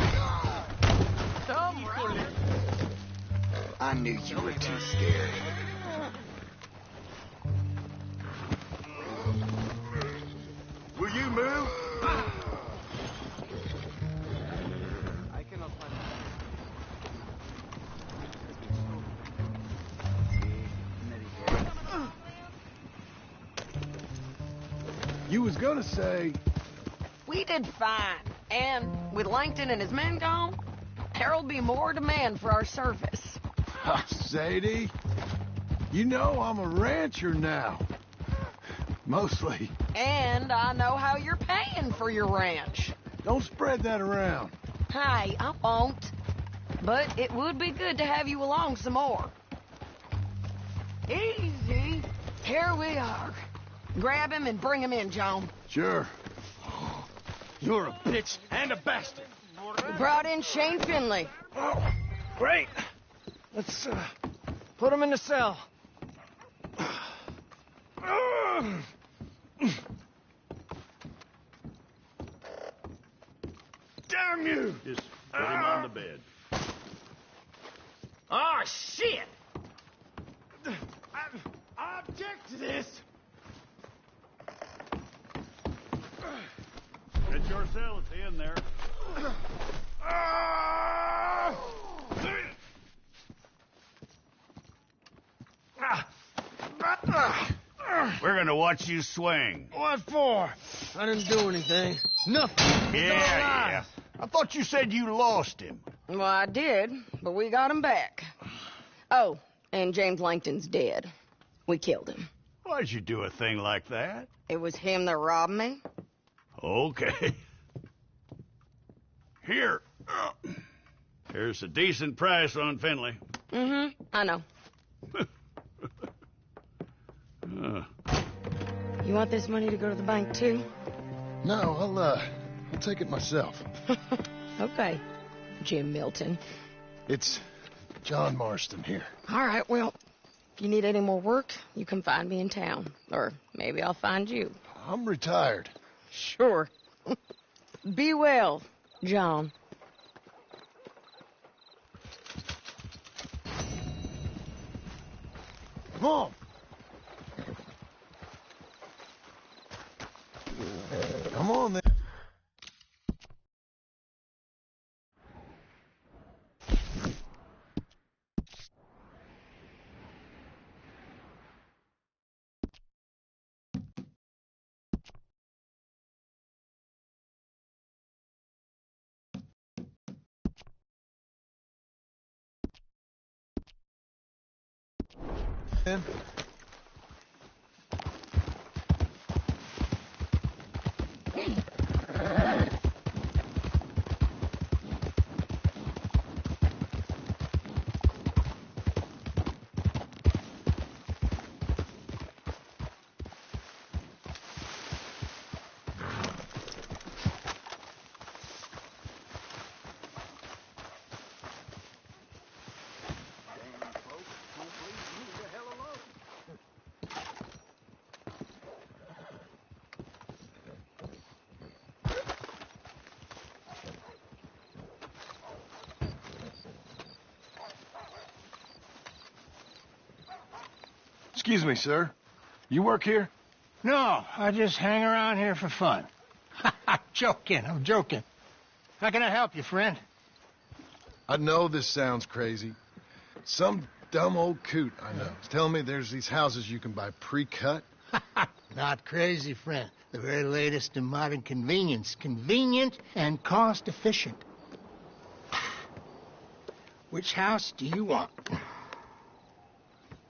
Some right. I knew you were too scared. Will you move? I cannot find You was gonna say... We did fine. And with Langton and his men gone, there'll be more demand for our service. Sadie, you know I'm a rancher now. Mostly. And I know how you're paying for your ranch. Don't spread that around. Hey, I won't. But it would be good to have you along some more. Easy. Here we are. Grab him and bring him in, John. Sure. You're a bitch and a bastard. We brought in Shane Finley. Oh, great. Let's put him in the cell. Damn you! Just put him on the bed. Oh, shit! I object to this. It's your cell at the end there. We're gonna watch you swing. What for? I didn't do anything. Nothing. Yeah. I thought you said you lost him. Well, I did, but we got him back. Oh, and James Langton's dead. We killed him. Why'd you do a thing like that? It was him that robbed me. Okay. Here. Here's a decent price on Finley. Mm-hmm, I know. You want this money to go to the bank, too? No, I'll take it myself. Okay, Jim Milton. It's John Marston here. All right, well, if you need any more work, you can find me in town. Or maybe I'll find you. I'm retired. Sure. Be well, John. Come on. Come on, then. Excuse me, sir. You work here? No, I just hang around here for fun. I'm joking. How can I help you, friend? I know this sounds crazy. Some dumb old coot I know is telling me there's these houses you can buy pre-cut. Not crazy, friend. The very latest in modern convenience. Convenient and cost-efficient. Which house do you want?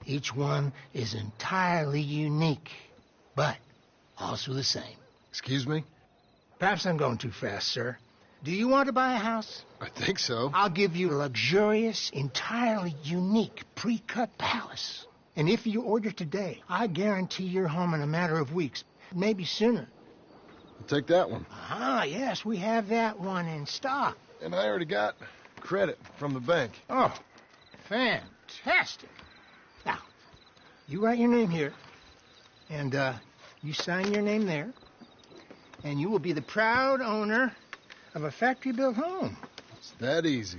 Each one is entirely unique, but also the same. Excuse me? Perhaps I'm going too fast, sir. Do you want to buy a house? I think so. I'll give you a luxurious, entirely unique pre-cut palace. And if you order today, I guarantee you're home in a matter of weeks, maybe sooner. I'll take that one. Ah, yes, we have that one in stock. And I already got credit from the bank. Oh, fantastic. Now, you write your name here, and you sign your name there, and you will be the proud owner of a factory-built home. It's that easy.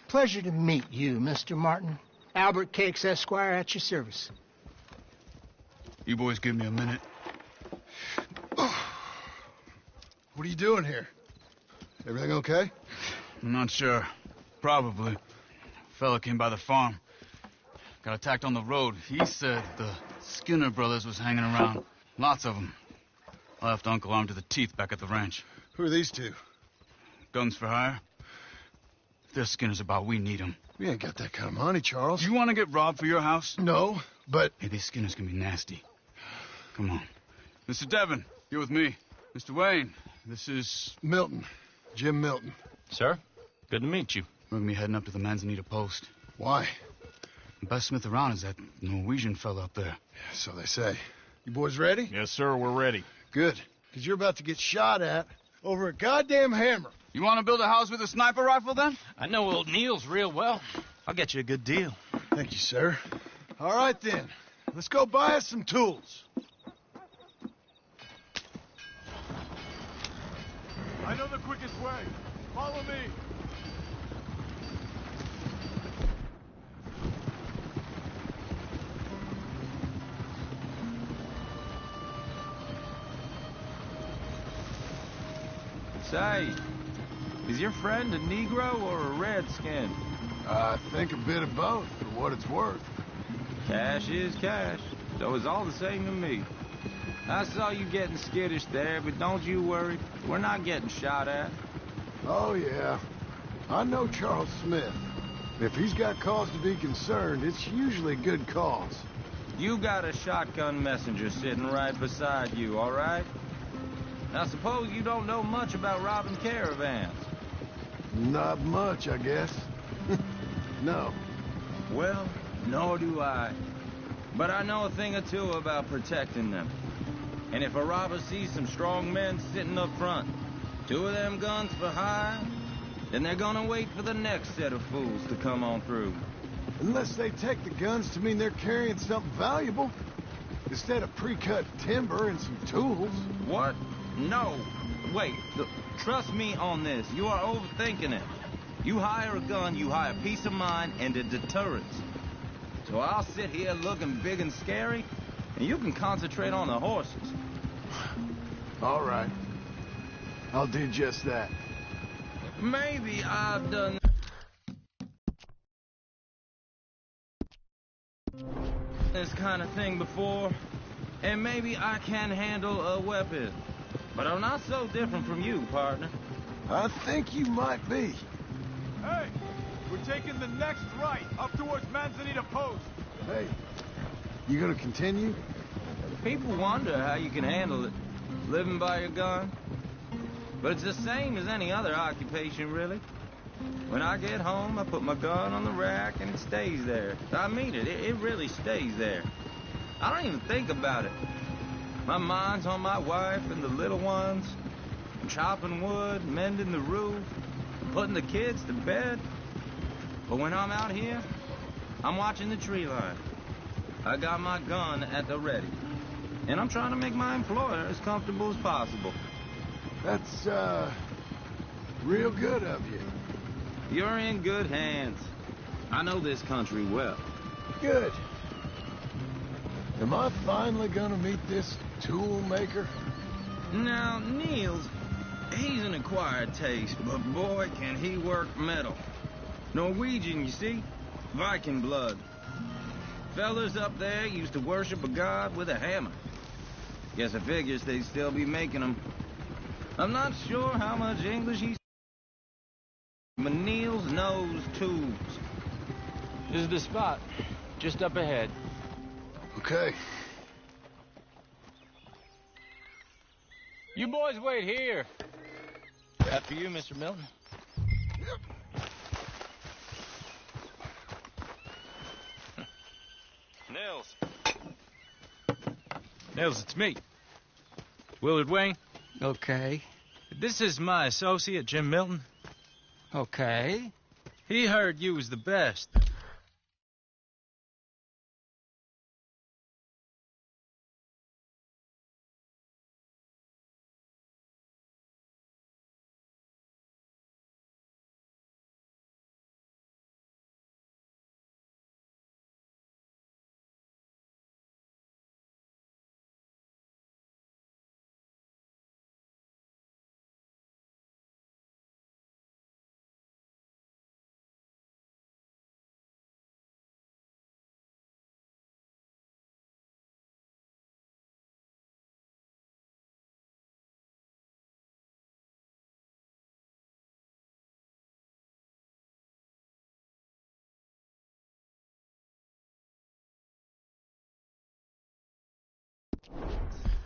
Pleasure to meet you, Mr. Martin. Albert Cakes, Esquire, at your service. You boys give me a minute. What are you doing here? Everything okay? I'm not sure. Probably. Fella came by the farm. Got attacked on the road. He said the Skinner brothers was hanging around. Lots of them. I left Uncle armed to the teeth back at the ranch. Who are these two? Guns for hire. If they're Skinner's about, we need them. We ain't got that kind of money, Charles. You want to get robbed for your house? No, but... Hey, these Skinners can be nasty. Come on. Mr. Devon, you're with me. Mr. Wayne, this is... Milton. Jim Milton. Sir, good to meet you. We're gonna be heading up to the Manzanita post. Why? The best smith around is that Norwegian fella up there. Yeah, so they say. You boys ready? Yes, sir, we're ready. Good. Because you're about to get shot at over a goddamn hammer. You want to build a house with a sniper rifle, then? I know old Neil's real well. I'll get you a good deal. Thank you, sir. All right, then. Let's go buy us some tools. I know the quickest way. Follow me. Say, is your friend a Negro or a Redskin? I think a bit of both, for what it's worth. Cash is cash, so it's all the same to me. I saw you getting skittish there, but don't you worry. We're not getting shot at. Oh, yeah. I know Charles Smith. If he's got cause to be concerned, it's usually a good cause. You got a shotgun messenger sitting right beside you, all right? Now, suppose you don't know much about robbing caravans. Not much, I guess. No. Well, nor do I. But I know a thing or two about protecting them. And if a robber sees some strong men sitting up front, 2 of them guns for hire, then they're gonna wait for the next set of fools to come on through. Unless they take the guns to mean they're carrying something valuable. Instead of pre-cut timber and some tools. What? No. Wait. Trust me on this. You are overthinking it. You hire a gun, you hire peace of mind and a deterrence. So I'll sit here looking big and scary, and you can concentrate on the horses. All right. I'll do just that. Maybe I've done this kind of thing before, and maybe I can handle a weapon. But I'm not so different from you, partner. I think you might be. Hey, we're taking the next right up towards Manzanita Post. Hey, you gonna continue? People wonder how you can handle it, living by your gun. But it's the same as any other occupation, really. When I get home, I put my gun on the rack and it stays there. I mean it, it really stays there. I don't even think about it. My mind's on my wife and the little ones. I'm chopping wood, mending the roof, putting the kids to bed. But when I'm out here, I'm watching the tree line. I got my gun at the ready. And I'm trying to make my employer as comfortable as possible. That's, real good of you. You're in good hands. I know this country well. Good. Am I finally gonna meet this tool maker? Now, Niels, he's an acquired taste, but boy, can he work metal. Norwegian, you see? Viking blood. Fellas up there used to worship a god with a hammer. Guess I figures they'd still be making them. I'm not sure how much English he speaks, but Niels knows tools. This is the spot, just up ahead. Okay. You boys wait here. After you, Mr. Milton. Nils. Nils, it's me. Willard Wayne. Okay. This is my associate, Jim Milton. Okay. He heard you was the best.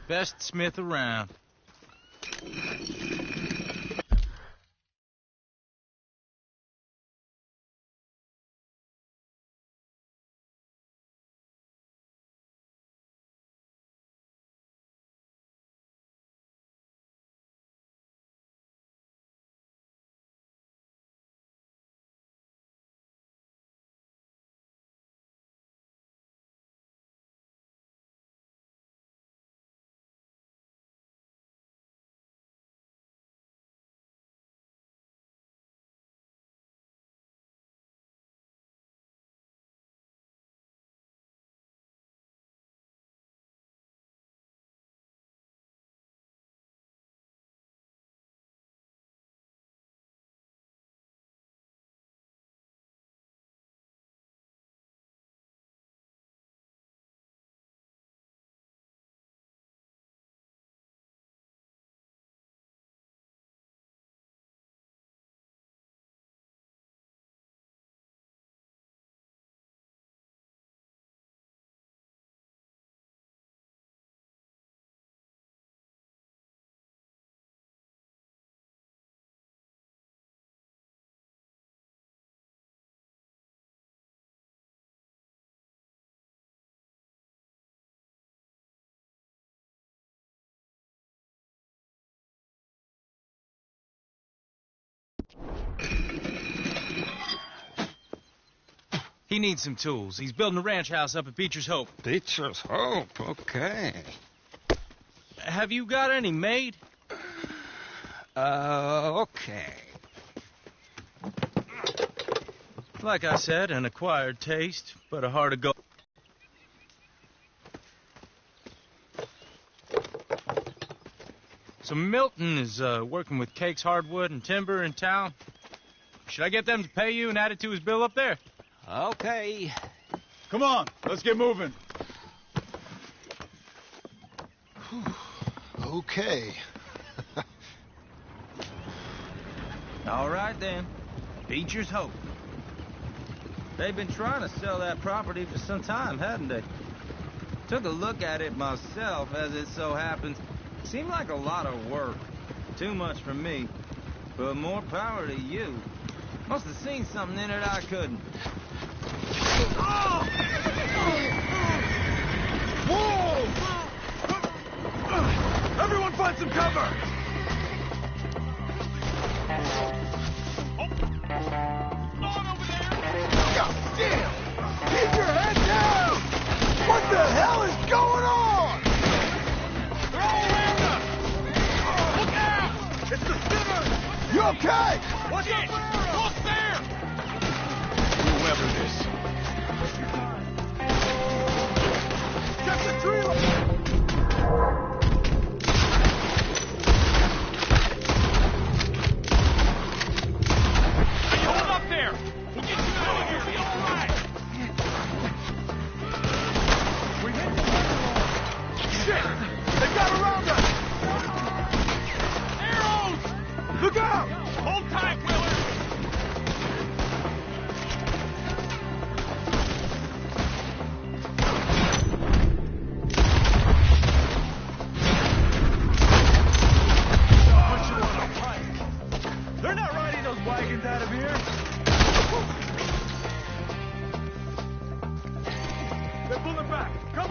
Best smith around. He needs some tools. He's building a ranch house up at Beecher's Hope. Beecher's Hope, okay. Have you got any made? Okay. Like I said, an acquired taste, but a heart of gold. So Milton is working with Cakes Hardwood and Timber in town. Should I get them to pay you and add it to his bill up there? Okay. Come on, let's get moving. Okay. All right, then. Beecher's Hope. They've been trying to sell that property for some time, hadn't they? Took a look at it myself, as it so happens. Seemed like a lot of work. Too much for me. But more power to you. Must have seen something in it I couldn't. Oh! Whoa! Everyone find some cover! God damn! Keep your head down! What the hell is going on? They're all around us! Look out! It's the Sinners! You okay? Watch out for arrows! Look there! We'll weather this. Check the tree line!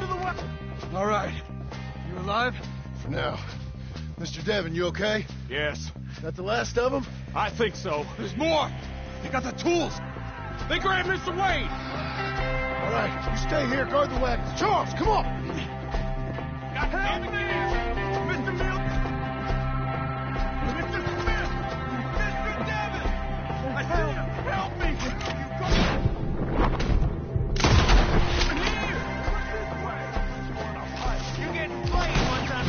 to the weapon. All right. You alive? For now. Mr. Devon, you okay? Yes. That the last of them? I think so. There's more. They got the tools. They grabbed Mr. Wayne. All right, you stay here, guard the wagons. Charles, come on! God damn it, Mr. Milk! Mr. Smith! Mr. Devon! I see him! Help me! You're getting played one time.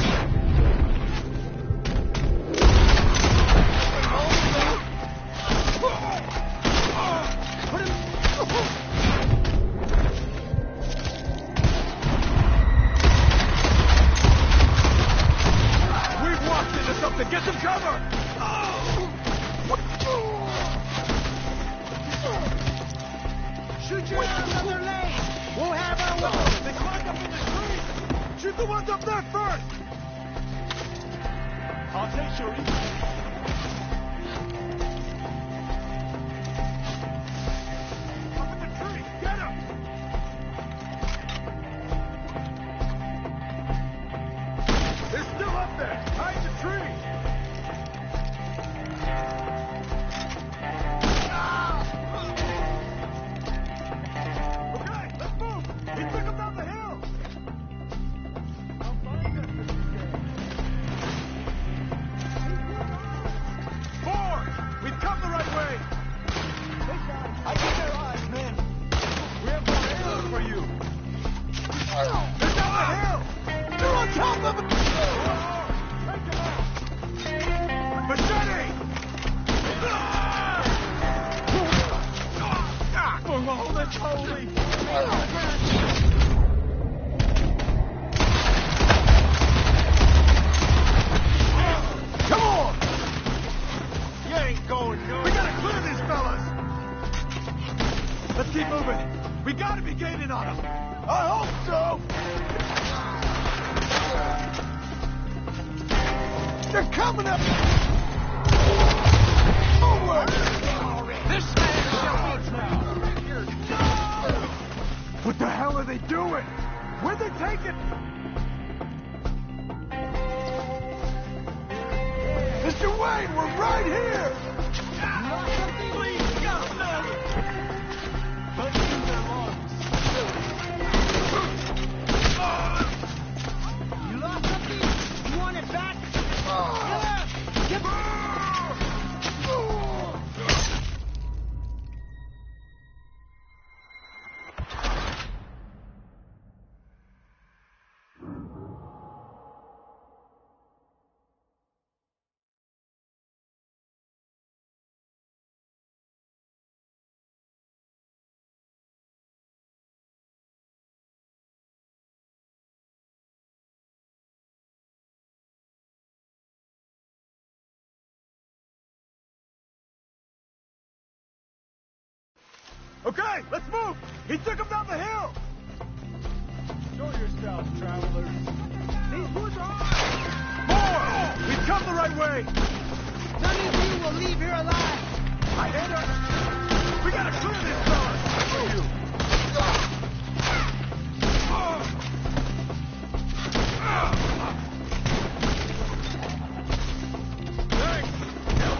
We've walked into something! Get some cover! Shoot your ass on their lane. We'll have our weapons. They climbed up in the trees. Shoot the ones up there first! I'll take Shorty. Up in the tree! Get him! They're still up there! Hide the tree! Okay, let's move! He took him down the hill! Four! We've come the right way! I get their eyes, man! We have more arrows for you! They're down the hill! They're on top of it! Take them out! Machete! Oh, that's holy! Come on! You ain't going nowhere. We gotta clear these fellas! Let's keep moving. We gotta be gaining on them. I hope so! They're coming up! Forward! This man shall be now! What the hell are they doing? Where'd they take it? Mr. Wayne, we're right here! Please, God, no! Punch through their lungs. You lost something? You want it back? Yeah! Get Okay, let's move! He took him down the hill! Show yourselves, travelers. These woods are ours! More! We've come the right way! None of you will leave here alive. I hit her! We gotta clear this fellas! For you! Thanks!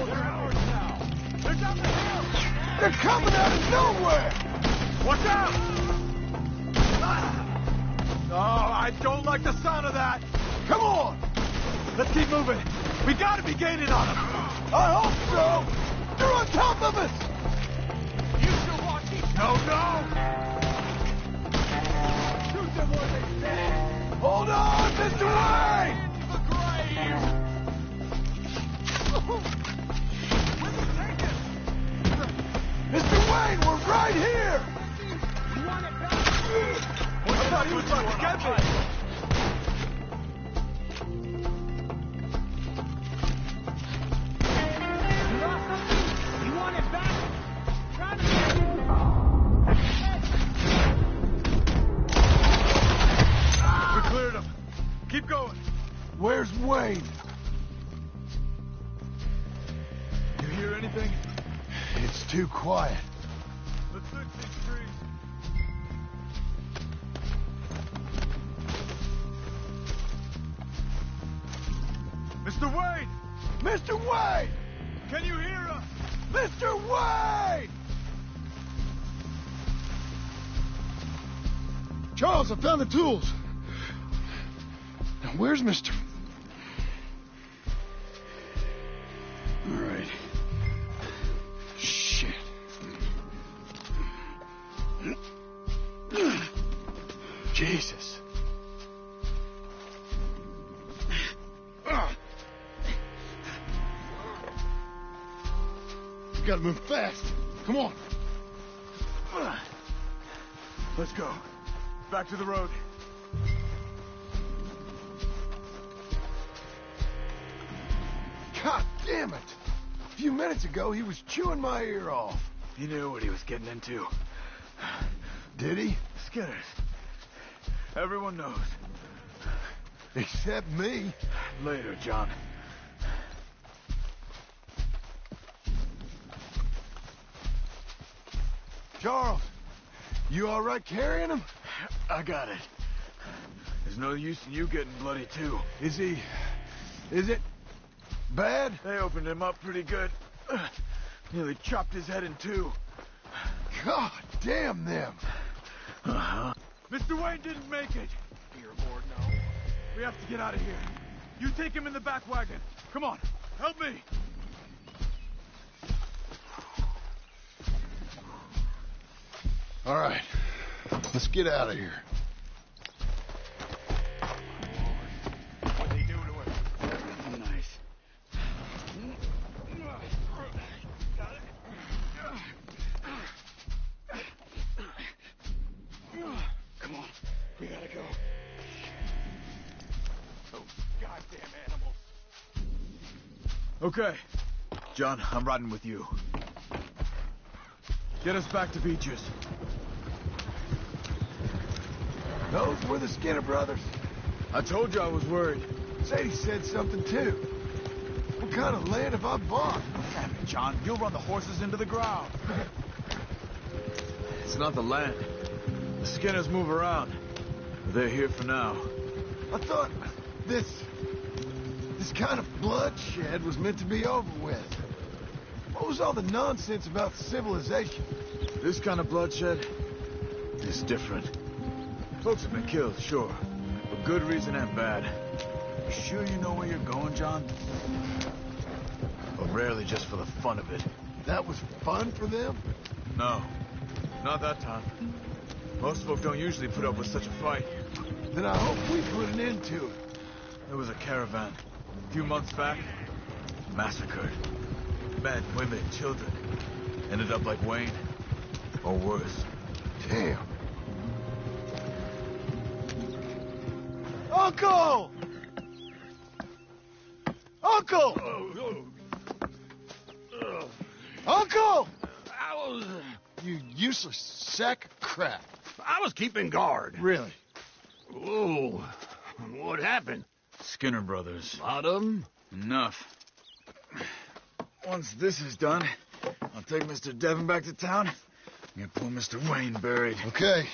They're ours now! They're down the hill! They're coming out of nowhere! Watch out! Oh, I don't like the sound of that! Come on! Let's keep moving! We gotta be gaining on them! I hope so! They're on top of us! You should watch it! No, no! Shoot them where they stand! Hold on, Mr. Wayne! Into the grave! Where'd they take us? Mr. Wayne, we're right here! You want it back? I thought he was about to get me! You lost something? You want it back? Try to We cleared him. Keep going. Where's Wayne? You hear anything? It's too quiet. Let's fix these trees. Mr. Wayne! Mr. Wayne! Can you hear us? Mr. Wayne! Charles, I found the tools. Now, where's Mr. All right. Shit. Jesus. You gotta move fast. Come on. Let's go. Back to the road. God damn it! A few minutes ago, he was chewing my ear off. He knew what he was getting into. Did he? Skinners. Everyone knows. Except me. Later, John. Charles, you all right carrying him? I got it. There's no use in you getting bloody, too. Is it bad? They opened him up pretty good. Nearly chopped his head in two. God damn them. Uh-huh. Mr. Wayne didn't make it. Dear Lord, no. We have to get out of here. You take him in the back wagon. Come on, help me. All right, let's get out of here. What'd they do to him? Nice. Come on, we gotta go. Those goddamn animals. Okay. John, I'm riding with you. Get us back to Beaches. Those were the Skinner brothers. I told you I was worried. Sadie said something too. What kind of land have I bought? Damn it, John. You'll run the horses into the ground. It's not the land. The Skinners move around. They're here for now. I thought this kind of bloodshed was meant to be over with. What was all the nonsense about civilization? This kind of bloodshed is different. Folks have been killed, sure. For good reason and bad. You sure you know where you're going, John? But rarely just for the fun of it. That was fun for them? No. Not that time. Most folk don't usually put up with such a fight. Then I hope we put an end to it. There was a caravan. A few months back. Massacred. Men, women, children. Ended up like Wayne. Or worse. Damn. Uncle! Uncle! Uncle! You useless sack of crap. I was keeping guard. Really? Oh, what happened? Skinner brothers. Lot of them? Enough. Once this is done, I'll take Mr. Devon back to town and get poor Mr. Wayne buried. Okay.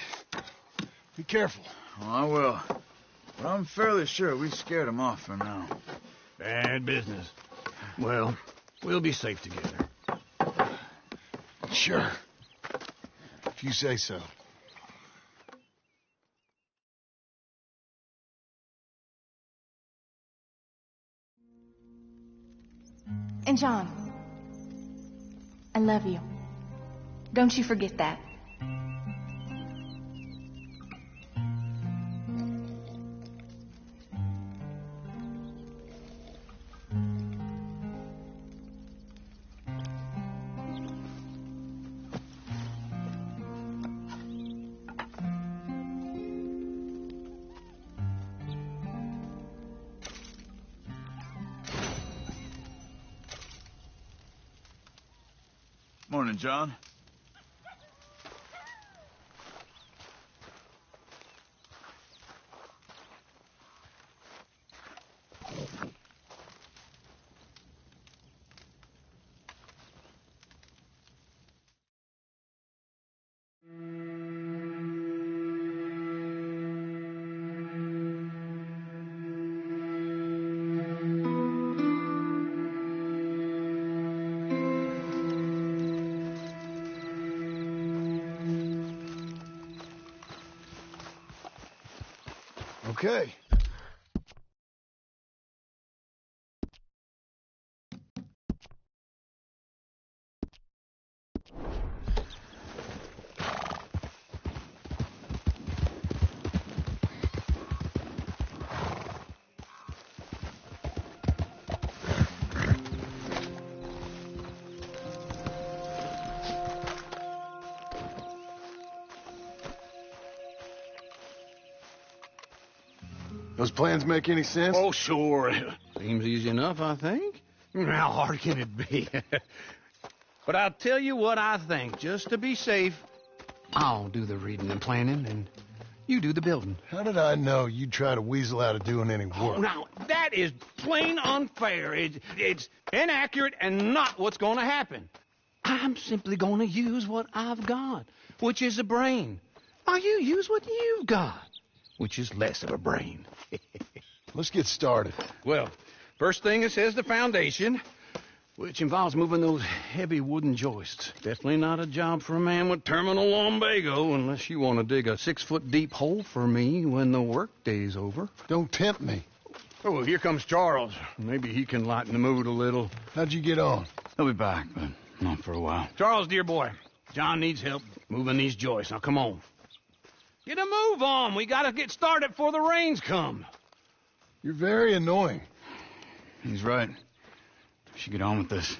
Be careful. Oh, I will. But I'm fairly sure we scared him off for now. Bad business. Well, we'll be safe together. Sure. If you say so. And John, I love you. Don't you forget that. Morning, John. Okay. Those plans make any sense? Oh, sure. Seems easy enough, I think. How hard can it be? But I'll tell you what I think. Just to be safe, I'll do the reading and planning, and you do the building. How did I know you'd try to weasel out of doing any work? Oh, now, that is plain unfair. It's inaccurate and not what's going to happen. I'm simply going to use what I've got, which is a brain. While you use what you've got, which is less of a brain. Let's get started. Well, first thing it says the foundation, which involves moving those heavy wooden joists. Definitely not a job for a man with terminal lumbago unless you want to dig a 6-foot deep hole for me when the workday's over. Don't tempt me. Oh, here comes Charles. Maybe he can lighten the mood a little. How'd you get on? He'll be back, but not for a while. Charles, dear boy, John needs help moving these joists. Now, come on. Get a move on. We got to get started before the rains come. You're very annoying. He's right. We should get on with this.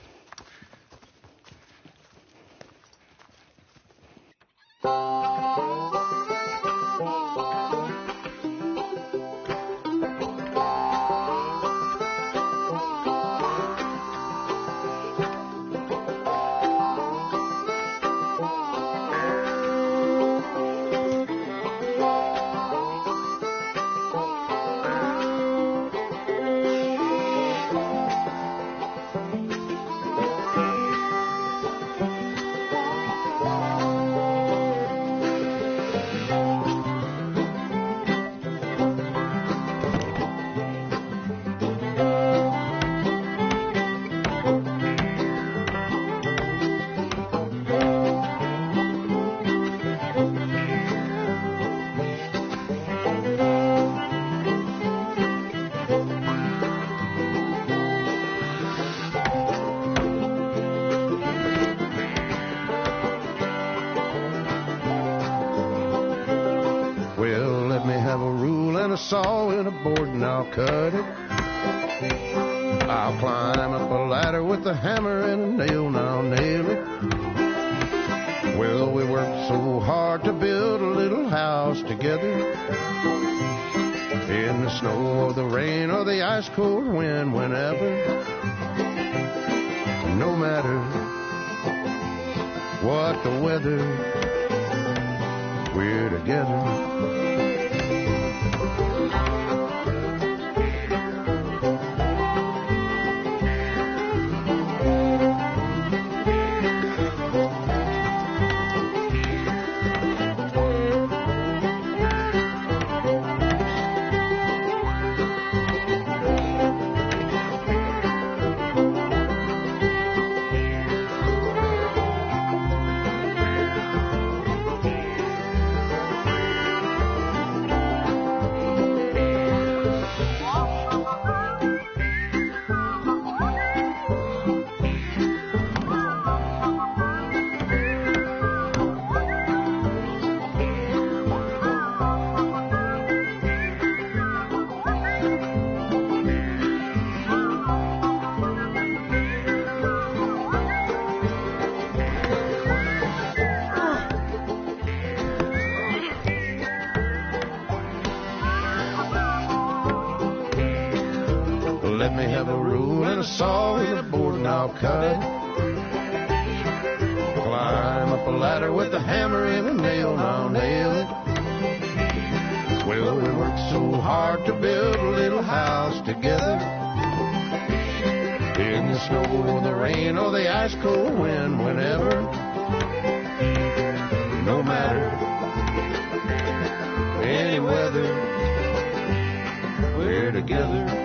Saw and a board and I'll cut it. I'll climb up a ladder with a hammer and a nail and I'll nail it. Well, we worked so hard to build a little house together. In the snow or the rain or the ice cold wind, whenever. No matter what the weather, we're together. Let me have a rule and a saw and a board and I'll cut it. Climb up a ladder with a hammer and a nail and I'll nail it. Well, we worked so hard to build a little house together. In the snow or the rain or the ice cold wind, whenever. No matter any weather, we're together.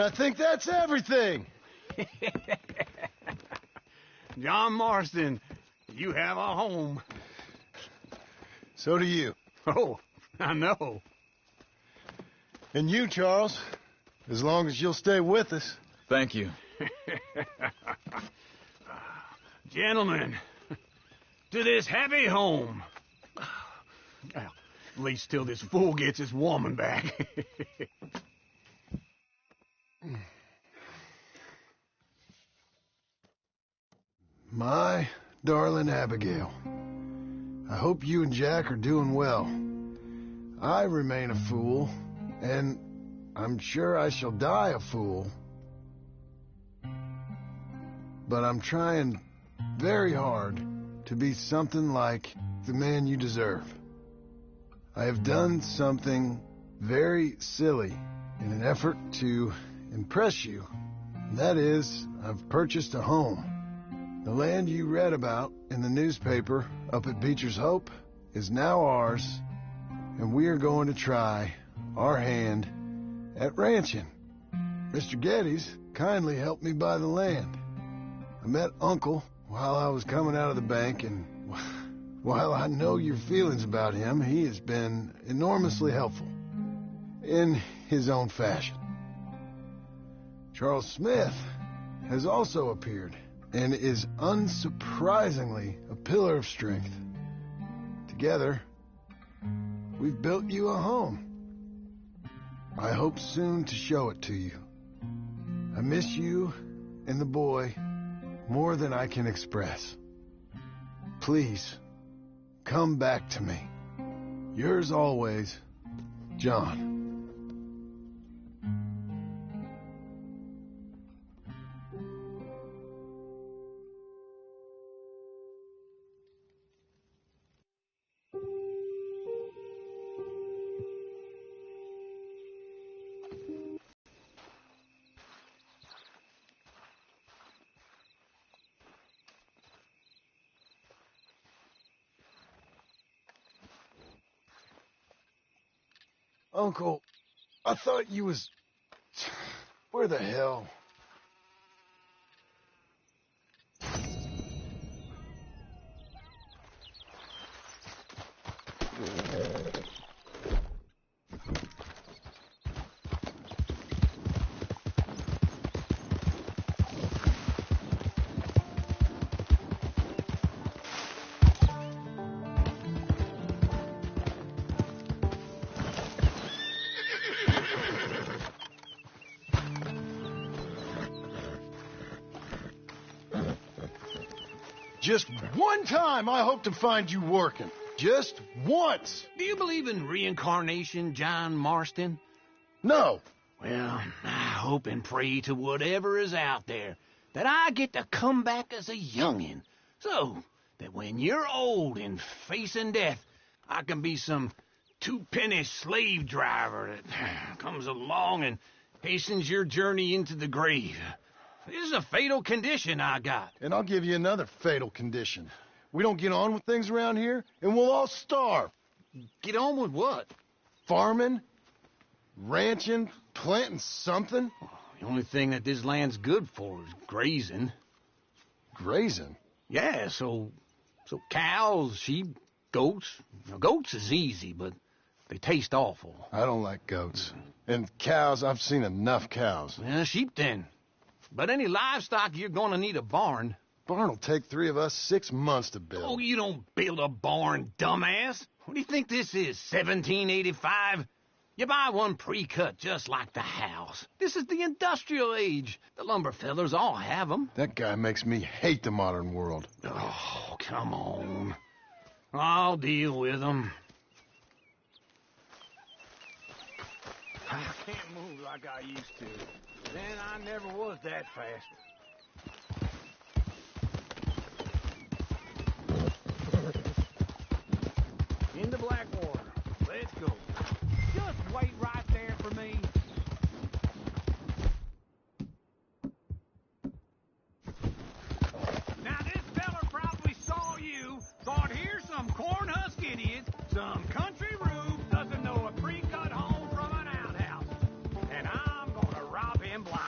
And I think that's everything. John Marston, you have a home. So do you. Oh, I know. And you, Charles, as long as you'll stay with us. Thank you. Gentlemen, to this happy home. Well, at least till this fool gets his woman back. My darling Abigail, I hope you and Jack are doing well. I remain a fool, and I'm sure I shall die a fool. But I'm trying very hard to be something like the man you deserve. I have done something very silly in an effort to impress you. And that is, I've purchased a home. The land you read about in the newspaper up at Beecher's Hope is now ours, and we are going to try our hand at ranching. Mr. Geddes kindly helped me buy the land. I met Uncle while I was coming out of the bank, and while I know your feelings about him, he has been enormously helpful in his own fashion. Charles Smith has also appeared and is unsurprisingly a pillar of strength. Together, we've built you a home. I hope soon to show it to you. I miss you and the boy more than I can express. Please, come back to me. Yours always, John. Uncle, I thought you was... Where the hell? Just one time I hope to find you working. Just once. Do you believe in reincarnation, John Marston? No. Well, I hope and pray to whatever is out there that I get to come back as a youngin', so that when you're old and facing death, I can be some two-penny slave driver that comes along and hastens your journey into the grave. This is a fatal condition I got. And I'll give you another fatal condition. We don't get on with things around here, and we'll all starve. Get on with what? Farming, ranching, planting something. The only thing that this land's good for is grazing. Grazing? Yeah, so cows, sheep, goats. Now, goats is easy, but they taste awful. I don't like goats. And cows, I've seen enough cows. Yeah, sheep then. But any livestock, you're gonna need a barn. Barn will take 3 of us 6 months to build. Oh, you don't build a barn, dumbass. What do you think this is, 1785? You buy one pre-cut just like the house. This is the industrial age. The lumber fellers all have them. That guy makes me hate the modern world. Oh, come on. I'll deal with them. I can't move like I used to. Then I never was that fast. Into Blackwater. Let's go. Just wait right there for me. Now this feller probably saw you, thought here's some corn husk idiot, some country rube doesn't know a pre-cut home from an outhouse. And I'm gonna rob him blind.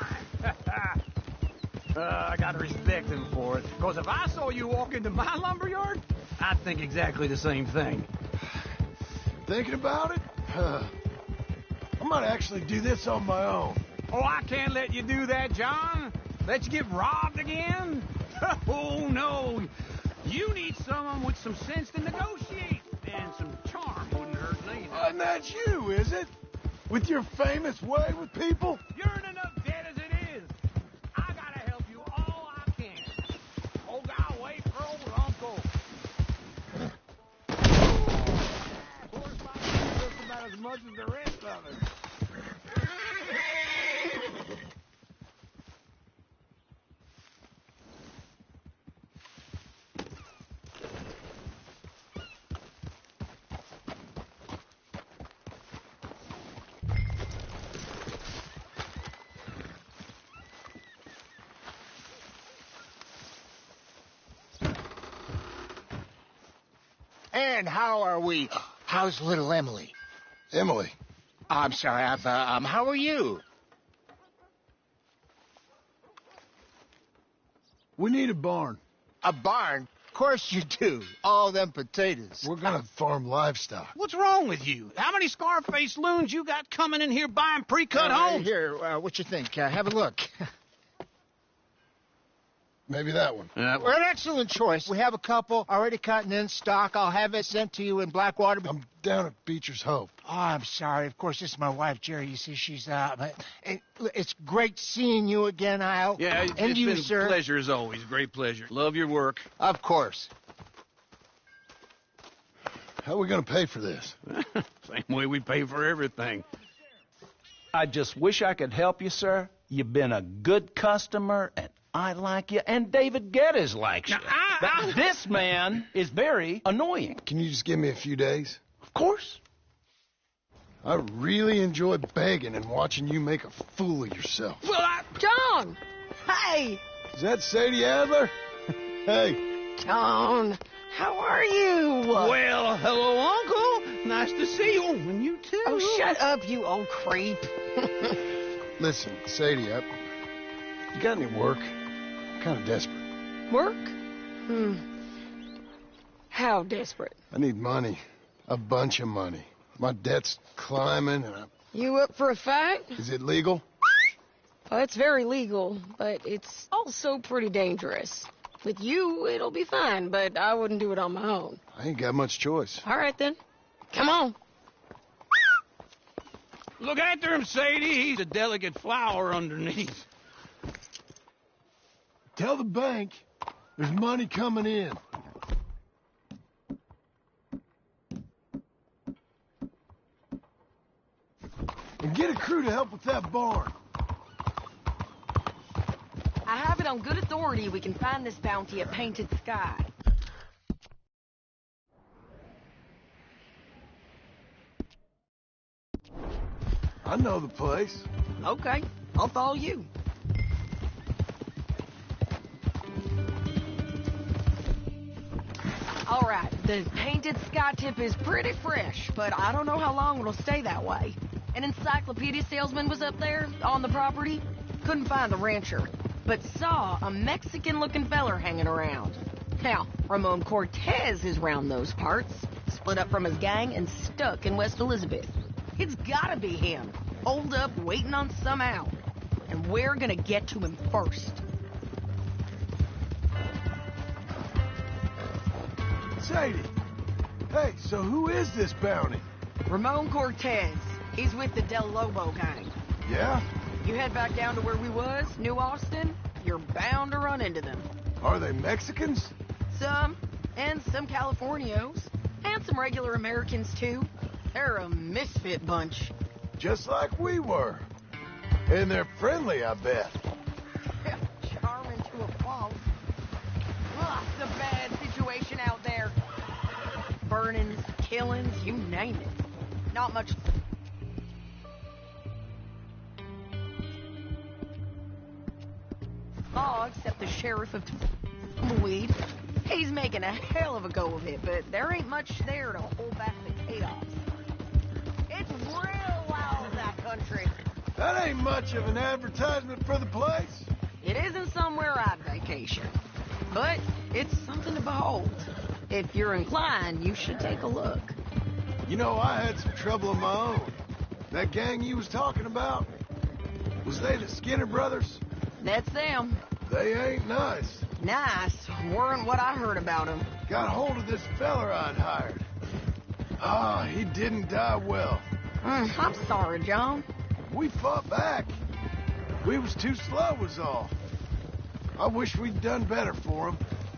gotta respect him for it. Because if I saw you walk into my lumberyard, I'd think exactly the same thing. Thinking about it? I might actually do this on my own. Oh, I can't let you do that, John. Let you get robbed again? Oh, no. You need someone with some sense to negotiate. And some charm wouldn't hurt neither. And that's you, is it? With your famous way with people? You're in enough debt as it is. I gotta help you all I can. Oh, God, wait for old Uncle. Horse fighting just about as much as the rest of us. And how are we? How's little Emily? Emily. I'm sorry, how are you? We need a barn. A barn? Of course you do. All them potatoes. We're gonna farm livestock. What's wrong with you? How many Scarface loons you got coming in here buying pre-cut homes? Here, what you think? Have a look. Maybe that one. We're an excellent choice. We have a couple already cut and in stock. I'll have it sent to you in Blackwater. I'm down at Beecher's Hope. Oh, I'm sorry. Of course, this is my wife, Jerry. You see, she's it's great seeing you again, Al. Yeah, and it's you, been sir. a pleasure as always. Great pleasure. Love your work. Of course. How are we gonna pay for this? Same way we pay for everything. I just wish I could help you, sir. You've been a good customer, and I like you, and David Geddes likes you. But this man is very annoying. Can you just give me a few days? Of course. I really enjoy begging and watching you make a fool of yourself. Well, John! Hey! Is that Sadie Adler? Hey. John, how are you? Well, hello, Uncle. Nice to see you. And you too. Oh, shut up, you old creep. Listen, Sadie, you got any work? I'm kind of desperate. Work? How desperate? I need money. A bunch of money. My debt's climbing, and You up for a fight? Is it legal? Well, it's very legal, but it's also pretty dangerous. With you, it'll be fine, but I wouldn't do it on my own. I ain't got much choice. All right, then. Come on. Look after him, Sadie. He's a delicate flower underneath. Tell the bank there's money coming in. And get a crew to help with that barn. I have it on good authority we can find this bounty at Painted Sky. I know the place. Okay, I'll follow you. All right, the Painted Sky tip is pretty fresh, but I don't know how long it'll stay that way. An encyclopedia salesman was up there on the property. Couldn't find the rancher, but saw a Mexican-looking feller hanging around. Now, Ramon Cortez is round those parts, split up from his gang and stuck in West Elizabeth. It's gotta be him, holed up waiting on some out. And we're gonna get to him first. Sadie! Hey, so who is this bounty? Ramon Cortez. He's with the Del Lobo gang. Yeah? You head back down to where we was, New Austin, you're bound to run into them. Are they Mexicans? Some, and some Californios, and some regular Americans too. They're a misfit bunch. Just like we were. And they're friendly, I bet. Charming to a fault. Ugh, it's a bad situation out there. Burnings, killings, you name it. Not much... law except the sheriff of Tumbleweed. He's making a hell of a go of it, but there ain't much there to hold back the chaos. It's real loud in that country. That ain't much of an advertisement for the place. It isn't somewhere I'd vacation, but it's something to behold. If you're inclined, you should take a look. You know, I had some trouble of my own. That gang you was talking about, was they the Skinner brothers? That's them. They ain't nice. Nice weren't what I heard about them. Got hold of this feller I'd hired. Ah, he didn't die well. I'm sorry, John. We fought back. We was too slow was all. I wish we'd done better for him.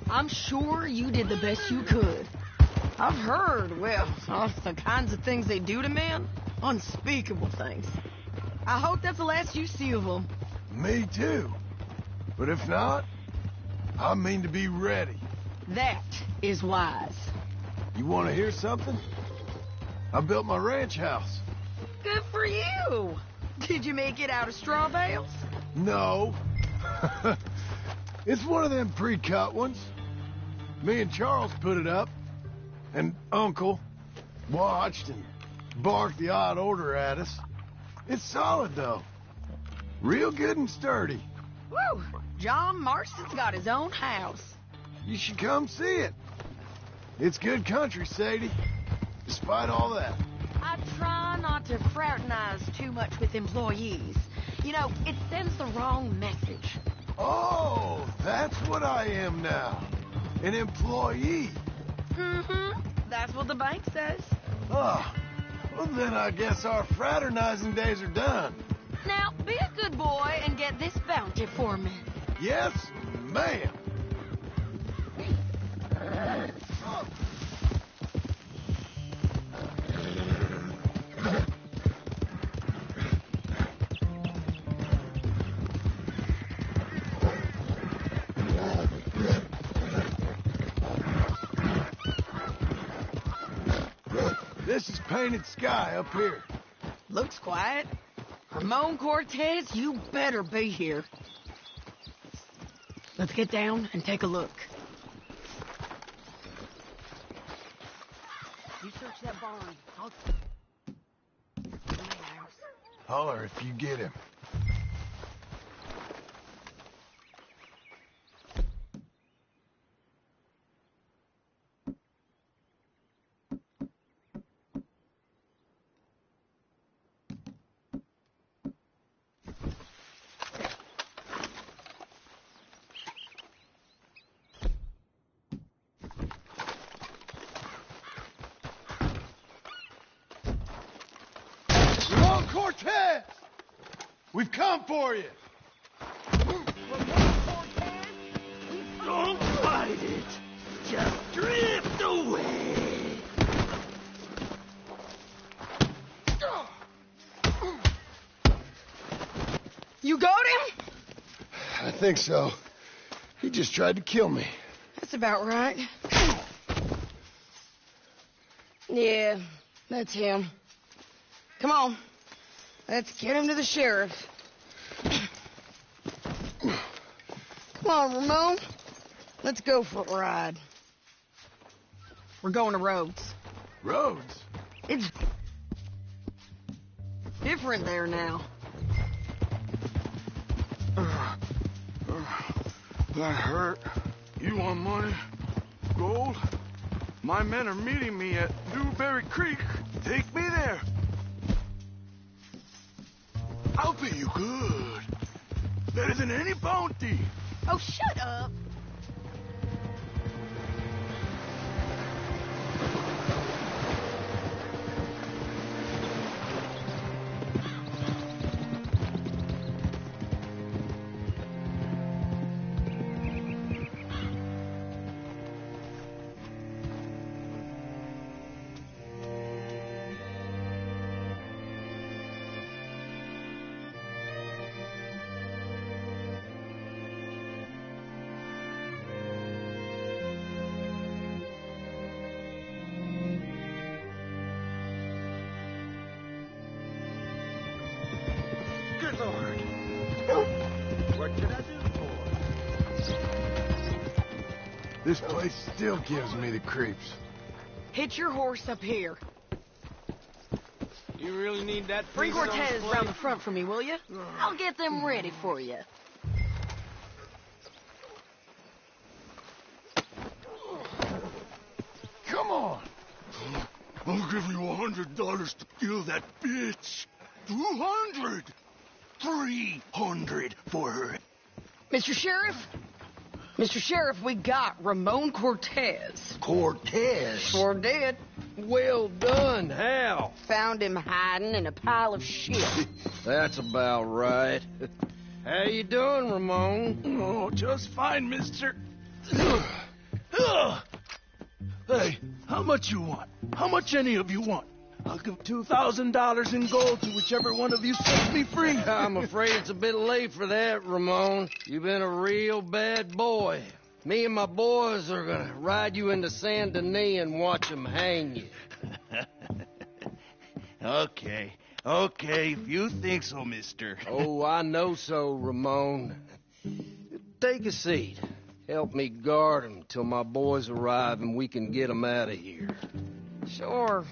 I'm sure you did the best you could. I've heard, well, the kinds of things they do to men. Unspeakable things. I hope that's the last you see of them. Me too. But if not, I mean to be ready. That is wise. You want to hear something? I built my ranch house. Good for you. Did you make it out of straw bales? No. It's one of them pre-cut ones. Me and Charles put it up, and Uncle watched and barked the odd order at us. It's solid, though. Real good and sturdy. Woo! John Marston's got his own house. You should come see it. It's good country, Sadie. Despite all that. I try not to fraternize too much with employees. You know, it sends the wrong message. Oh, that's what I am now. An employee. Mm-hmm. That's what the bank says. Oh, well then I guess our fraternizing days are done. Now, be a good boy and get this bounty for me. Yes, ma'am. This is painted sky up here. Looks quiet. Ramon Cortez, you better be here. Let's get down and take a look. You search that barn. I'll... Holler if you get him. Cortez! We've come for you! Don't fight it! Just drift away! You got him? I think so. He just tried to kill me. That's about right. Yeah, that's him. Come on. Let's get him to the sheriff. Come on, Ramon. Let's go for a ride. We're going to Rhodes. Rhodes? It's different there now. That hurt. You want money? Gold? My men are meeting me at Newberry Creek. Take me there. I'll pay you good. Better than any bounty. Oh, shut up. Good Lord. What can I do for? This place still gives me the creeps. Hitch your horse up here. You really need that? Bring Cortez round the front for me, will you? I'll get them ready for you. give you $100 to kill that bitch. 200. 300 for her. Mr. Sheriff? Mr. Sheriff, we got Ramon Cortez. Cortez? Sure did. Well done. How? Found him hiding in a pile of shit. That's about right. How you doing, Ramon? Oh, just fine, mister. Hey, how much you want? How much any of you want? I'll give $2,000 in gold to whichever one of you sets me free. I'm afraid it's a bit late for that, Ramon. You've been a real bad boy. Me and my boys are gonna ride you into Saint Denis and watch them hang you. Okay, if you think so, mister. Oh, I know so, Ramon. Take a seat. Help me guard them till my boys arrive and we can get them out of here. Sure.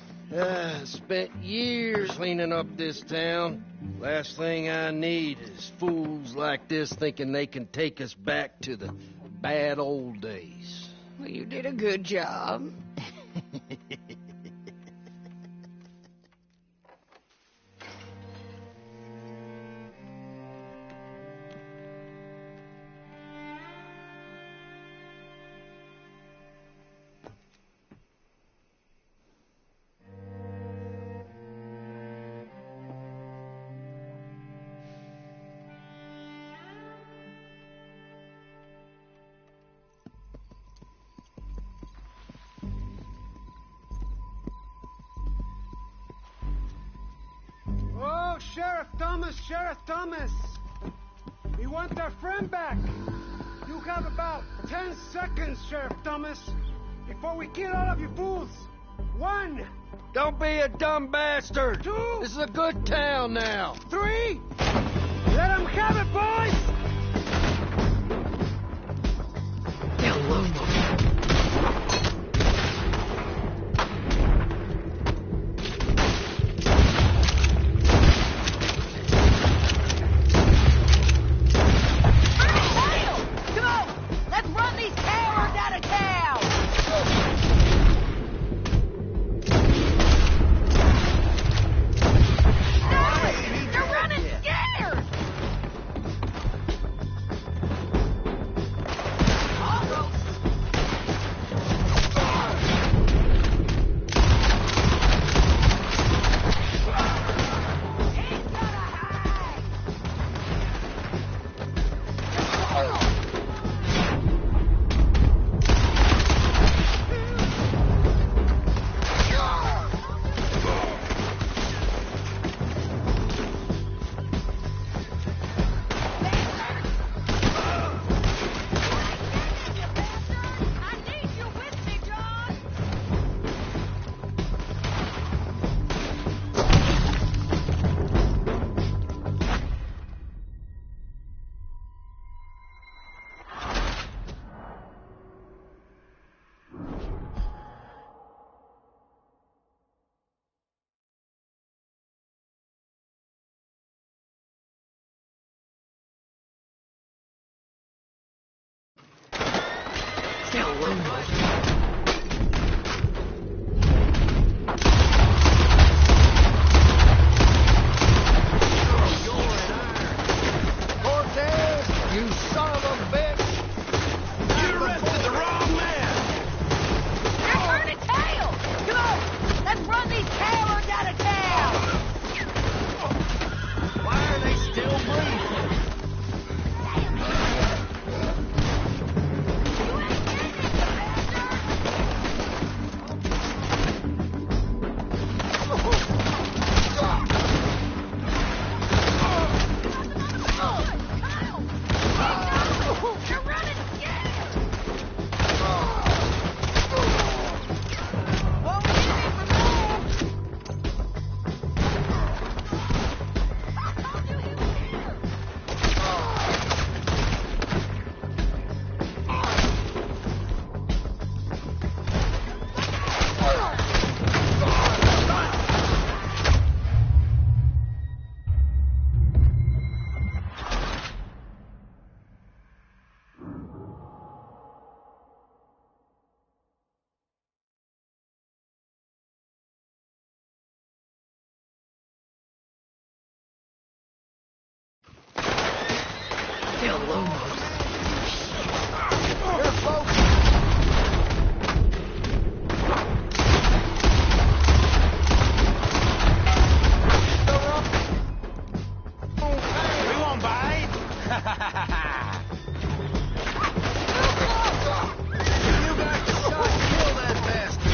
Spent years cleaning up this town. Last thing I need is fools like this thinking they can take us back to the bad old days. Well, you did a good job. Oh, Sheriff Thomas! We want our friend back. You have about 10 seconds, Sheriff Thomas, before we kill all of you fools. 1. Don't be a dumb bastard. 2. This is a good town now. 3. Let them have it, boys! Cortez, you son of a bitch! You arrested the wrong man! They're turning tail! Come on! Let's run these cowards out of town! Why are they still breathing? Here, folks. We won't bite. You got the shot. Kill that bastard.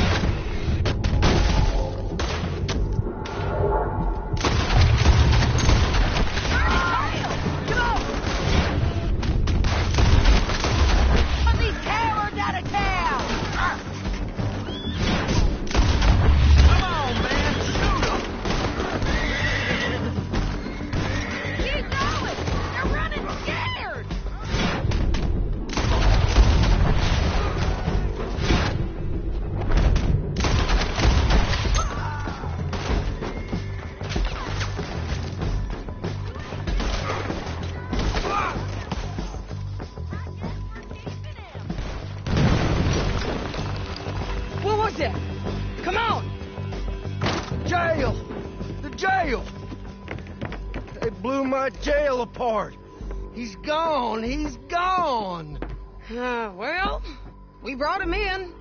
Put these cowards out of town! Come on, man. Shoot 'em. Keep going! They're running scared! What was that? Come on! Jail! The jail! They blew my jail apart. He's gone. He's gone. Well, we brought him in.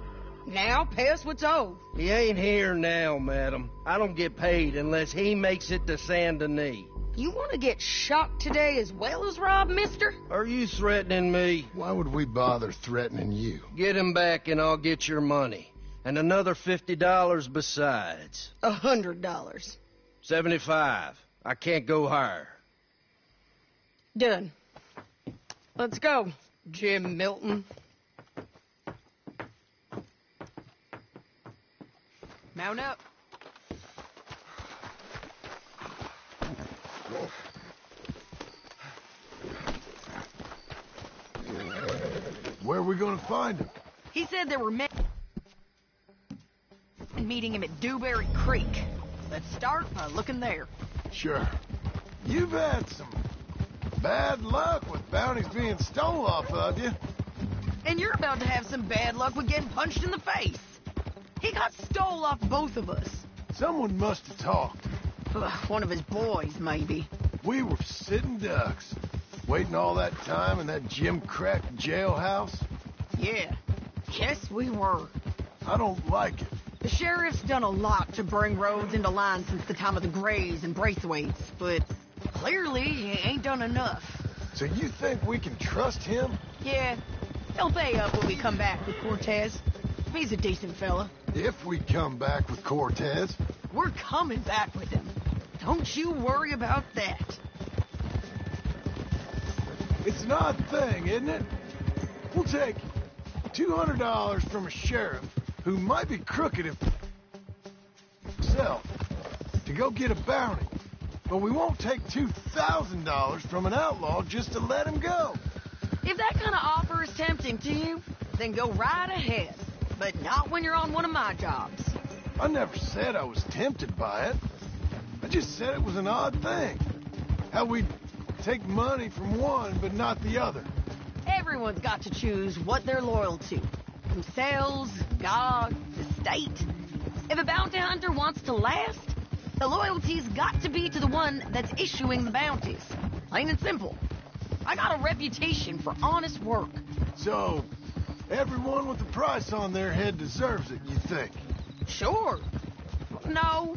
Now pay us what's owed. He ain't here now, madam. I don't get paid unless he makes it to Saint Denis. You want to get shot today as well as Rob, mister? Are you threatening me? Why would we bother threatening you? Get him back and I'll get your money. And another $50 besides. $100. 75. I can't go higher. Done. Let's go, Jim Milton. Mount up. Where are we gonna find him? He said there were men meeting him at Dewberry Creek. Let's start by looking there. Sure. You've had some bad luck with bounties being stole off of you. And you're about to have some bad luck with getting punched in the face. He got stole off both of us. Someone must have talked. One of his boys, maybe. We were sitting ducks, waiting all that time in that Jim Crack jailhouse. Yeah. Yes, we were. I don't like it. The sheriff's done a lot to bring roads into line since the time of the Grays and Braithwaites, but clearly he ain't done enough. So you think we can trust him? Yeah. He'll pay up when we come back with Cortez. He's a decent fella. If we come back with Cortez. We're coming back with him. Don't you worry about that. It's an odd thing, isn't it? We'll take $200 from a sheriff who might be crooked himself to go get a bounty, but we won't take $2,000 from an outlaw just to let him go. If that kind of offer is tempting to you, then go right ahead. But not when you're on one of my jobs. I never said I was tempted by it. I just said it was an odd thing. How we'd take money from one but not the other. Everyone's got to choose what they're loyal to. Themselves, God, the state. If a bounty hunter wants to last, the loyalty's got to be to the one that's issuing the bounties. Plain and simple. I got a reputation for honest work. So, everyone with a price on their head deserves it, you think? Sure. No,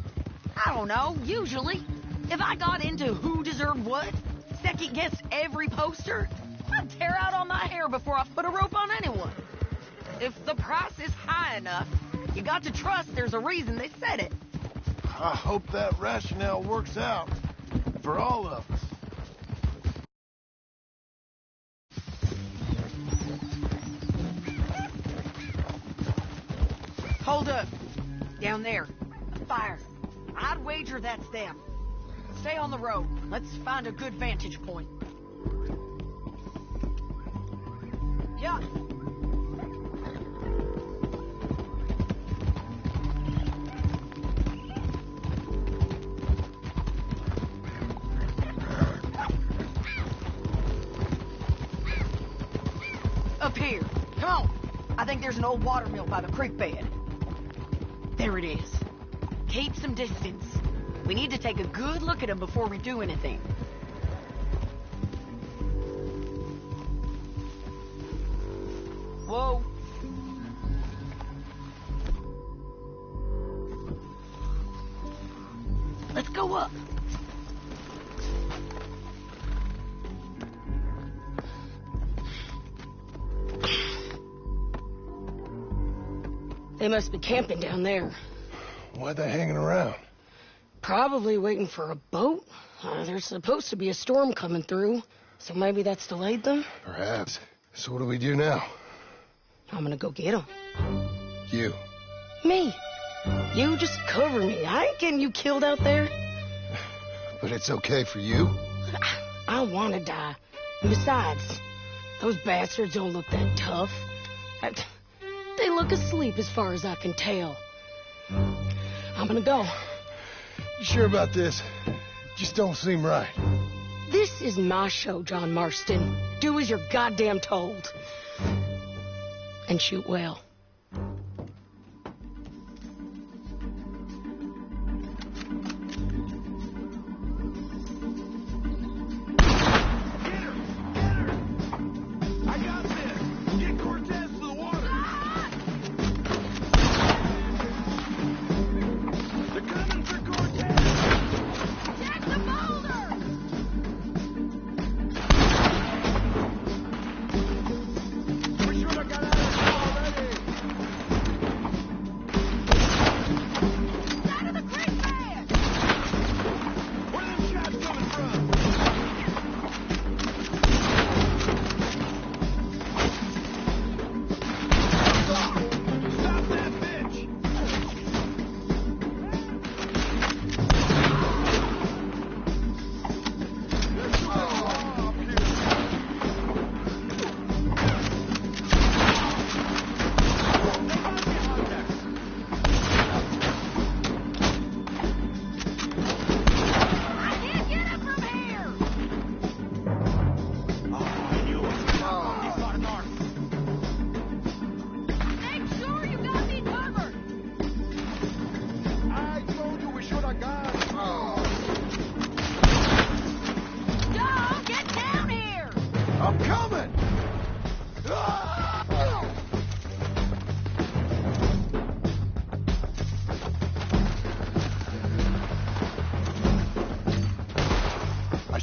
I don't know, usually. If I got into who deserved what, second-guessed every poster, I'd tear out all my hair before I put a rope on anyone. If the price is high enough, you got to trust there's a reason they said it. I hope that rationale works out for all of us. Hold up. Down there. A fire. I'd wager that's them. Stay on the road. Let's find a good vantage point. Yeah. Up here. Come on. I think there's an old water mill by the creek bed. There it is. Keep some distance. We need to take a good look at him before we do anything. Whoa. Let's go up. They must be camping down there. Why they hanging around? Probably waiting for a boat. There's supposed to be a storm coming through, so maybe that's delayed them. Perhaps. So what do we do now? I'm gonna go get them. You. Me. You just cover me. I ain't getting you killed out there. But it's okay for you? I don't want to die. And besides, those bastards don't look that tough. They look asleep as far as I can tell. I'm gonna go. You sure about this? Just don't seem right. This is my show, John Marston. Do as you're goddamn told. And shoot well.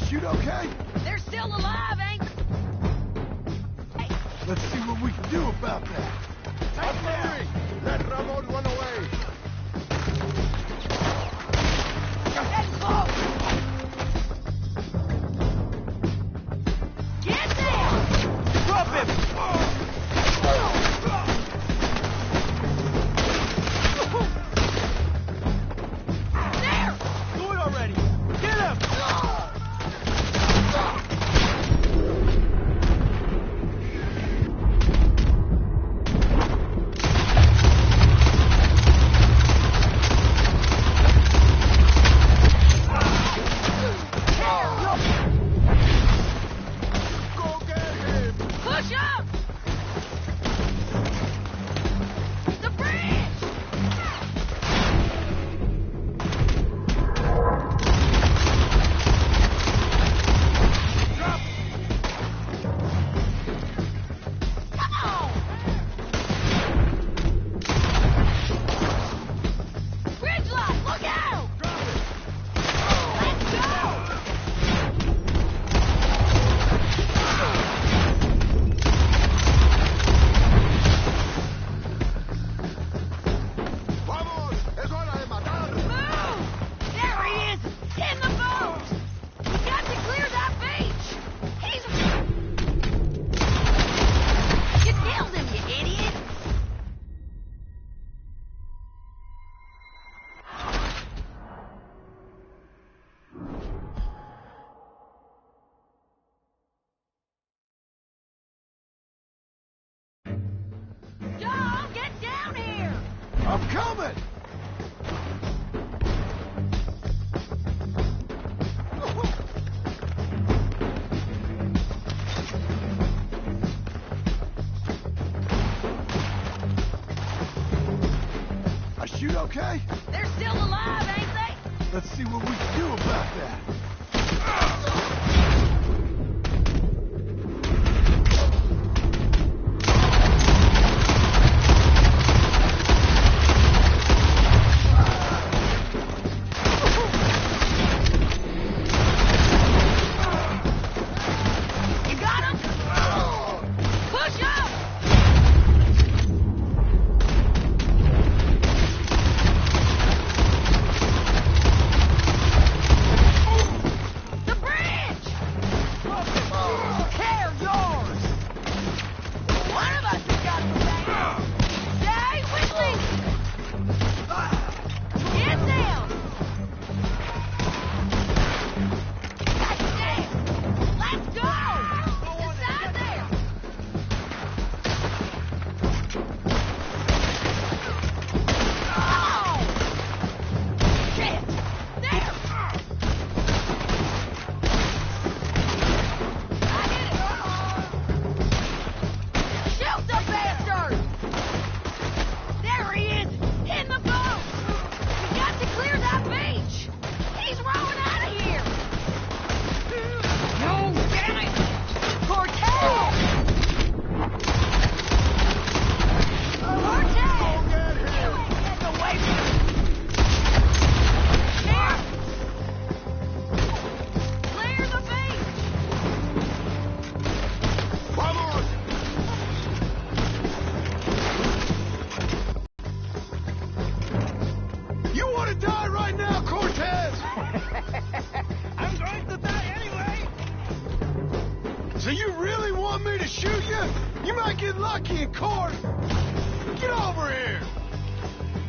Shoot okay? They're still alive, ain't they? Let's see what we can do about that. Take Mary! Let Ramon run away! Get there! Drop him! There! Do it already! Get him! Push up! The bridge! Come on! Bridge lock, look out! Let's go! ¡Vamos! ¡Es hora de matar! Move! There he is! In the boat! We got to clear that beach! He's... You killed him, you idiot! John, get down here! I'm coming! I shoot okay? They're still alive, ain't they? Let's see what we can do about that. Lucky and Court! Get over here!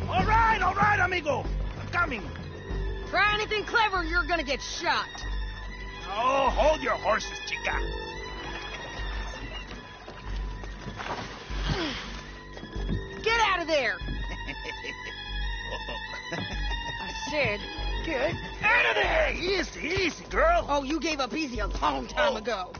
All right, amigo. I'm coming. Try anything clever, you're gonna get shot. Oh, hold your horses, chica. Get out of there! I said, get Out of there! Easy, easy, girl. Oh, you gave up easy a long time ago.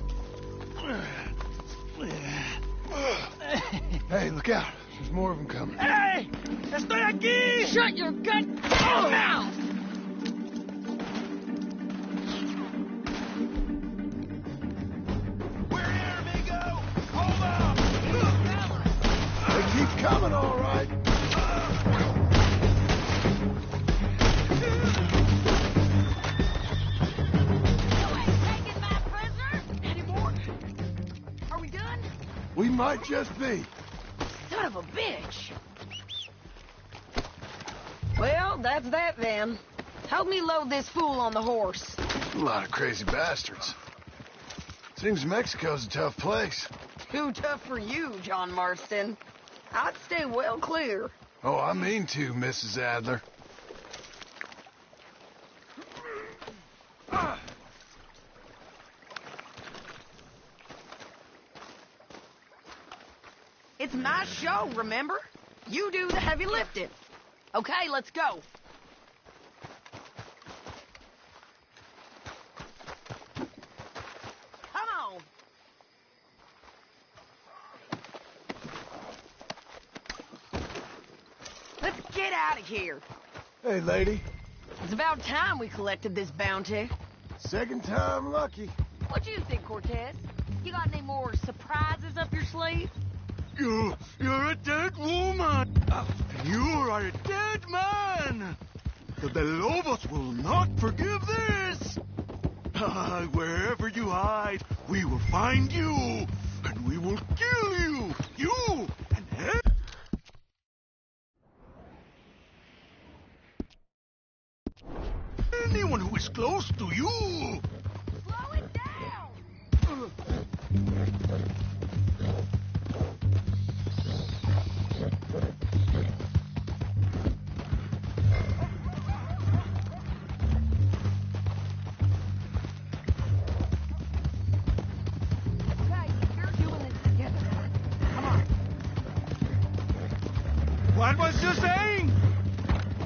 Hey, look out. There's more of them coming. Hey! Estoy aquí! Shut your goddamn mouth! We're here, amigo! Hold up! They keep coming, all right. Are we done? We might just be. Son of a bitch. Well, that's that then. Help me load this fool on the horse. A lot of crazy bastards. Seems Mexico's a tough place. Too tough for you, John Marston. I'd stay well clear. Oh, I mean to, Mrs. Adler. It's my show, remember? You do the heavy lifting. Okay, let's go. Come on. Let's get out of here. Hey, lady. It's about time we collected this bounty. Second time lucky. What do you think, Cortez? You got any more surprises up your sleeve? You're a dead woman. You are a dead man. The Belobos will not forgive this. Wherever you hide, we will find you, and we will kill you. You and anyone who is close to you. Slow it down. What was you saying?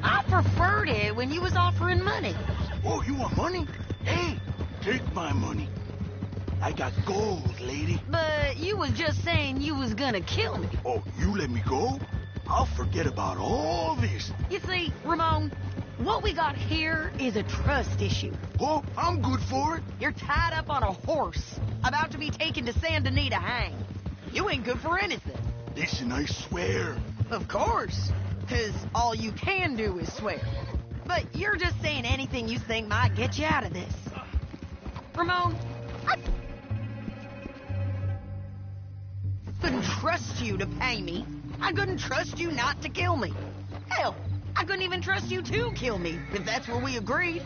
I preferred it when you was offering money. Oh, you want money? Hey, take my money. I got gold, lady. But you was just saying you was gonna kill me. Oh, you let me go? I'll forget about all this. You see, Ramon, what we got here is a trust issue. Oh, I'm good for it. You're tied up on a horse, about to be taken to San Denis to hang. You ain't good for anything. Listen, I swear. Of course, because all you can do is swear. But you're just saying anything you think might get you out of this. Ramon, I couldn't trust you to pay me. I couldn't trust you not to kill me. Hell, I couldn't even trust you to kill me, if that's what we agreed.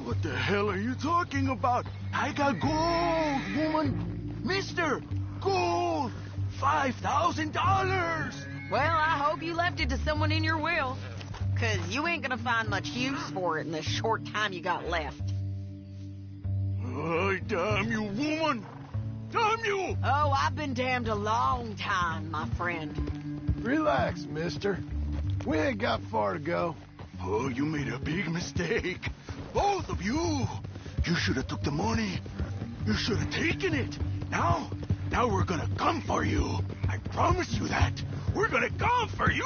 What the hell are you talking about? I got gold, woman. Mister, gold. $5,000. Well, I hope you left it to someone in your will. Because you ain't gonna find much use for it in the short time you got left. Oh, damn you, woman! Damn you! Oh, I've been damned a long time, my friend. Relax, mister. We ain't got far to go. Oh, you made a big mistake. Both of you. You should have took the money. You should have taken it. Now we're gonna come for you. I promise you that. We're gonna come for you!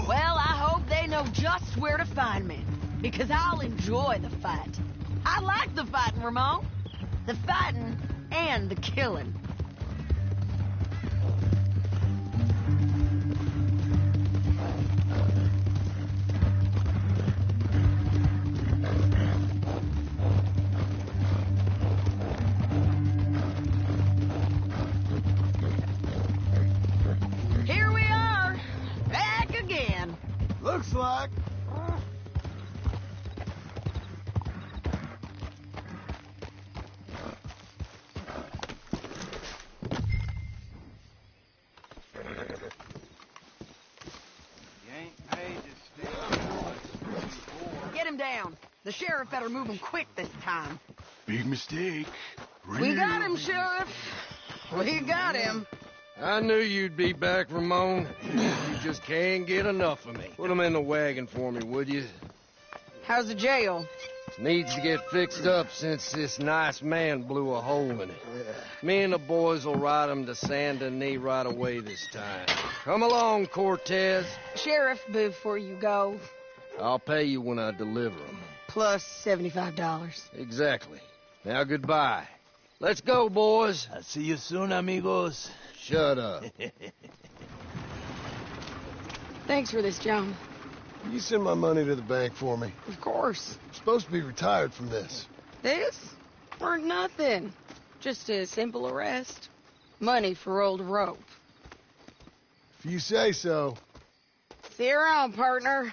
Well, I hope they know just where to find me. Because I'll enjoy the fight. I like the fighting, Ramon. The fighting and the killing. Here we are, back again. Looks like. down. The sheriff better move him quick this time. Big mistake. We got him, Sheriff. We got him. I knew you'd be back, Ramon. You just can't get enough of me. Put him in the wagon for me, would you? How's the jail? Needs to get fixed up since this nice man blew a hole in it. Me and the boys will ride him to Saint Denis right away this time. Come along, Cortez. Sheriff, before you go. I'll pay you when I deliver him. Plus $75. Exactly. Now, goodbye. Let's go, boys. I'll see you soon, amigos. Shut up. Thanks for this, John. You send my money to the bank for me. Of course. I'm supposed to be retired from this. This? Weren't nothing. Just a simple arrest. Money for old rope. If you say so. See you around, partner.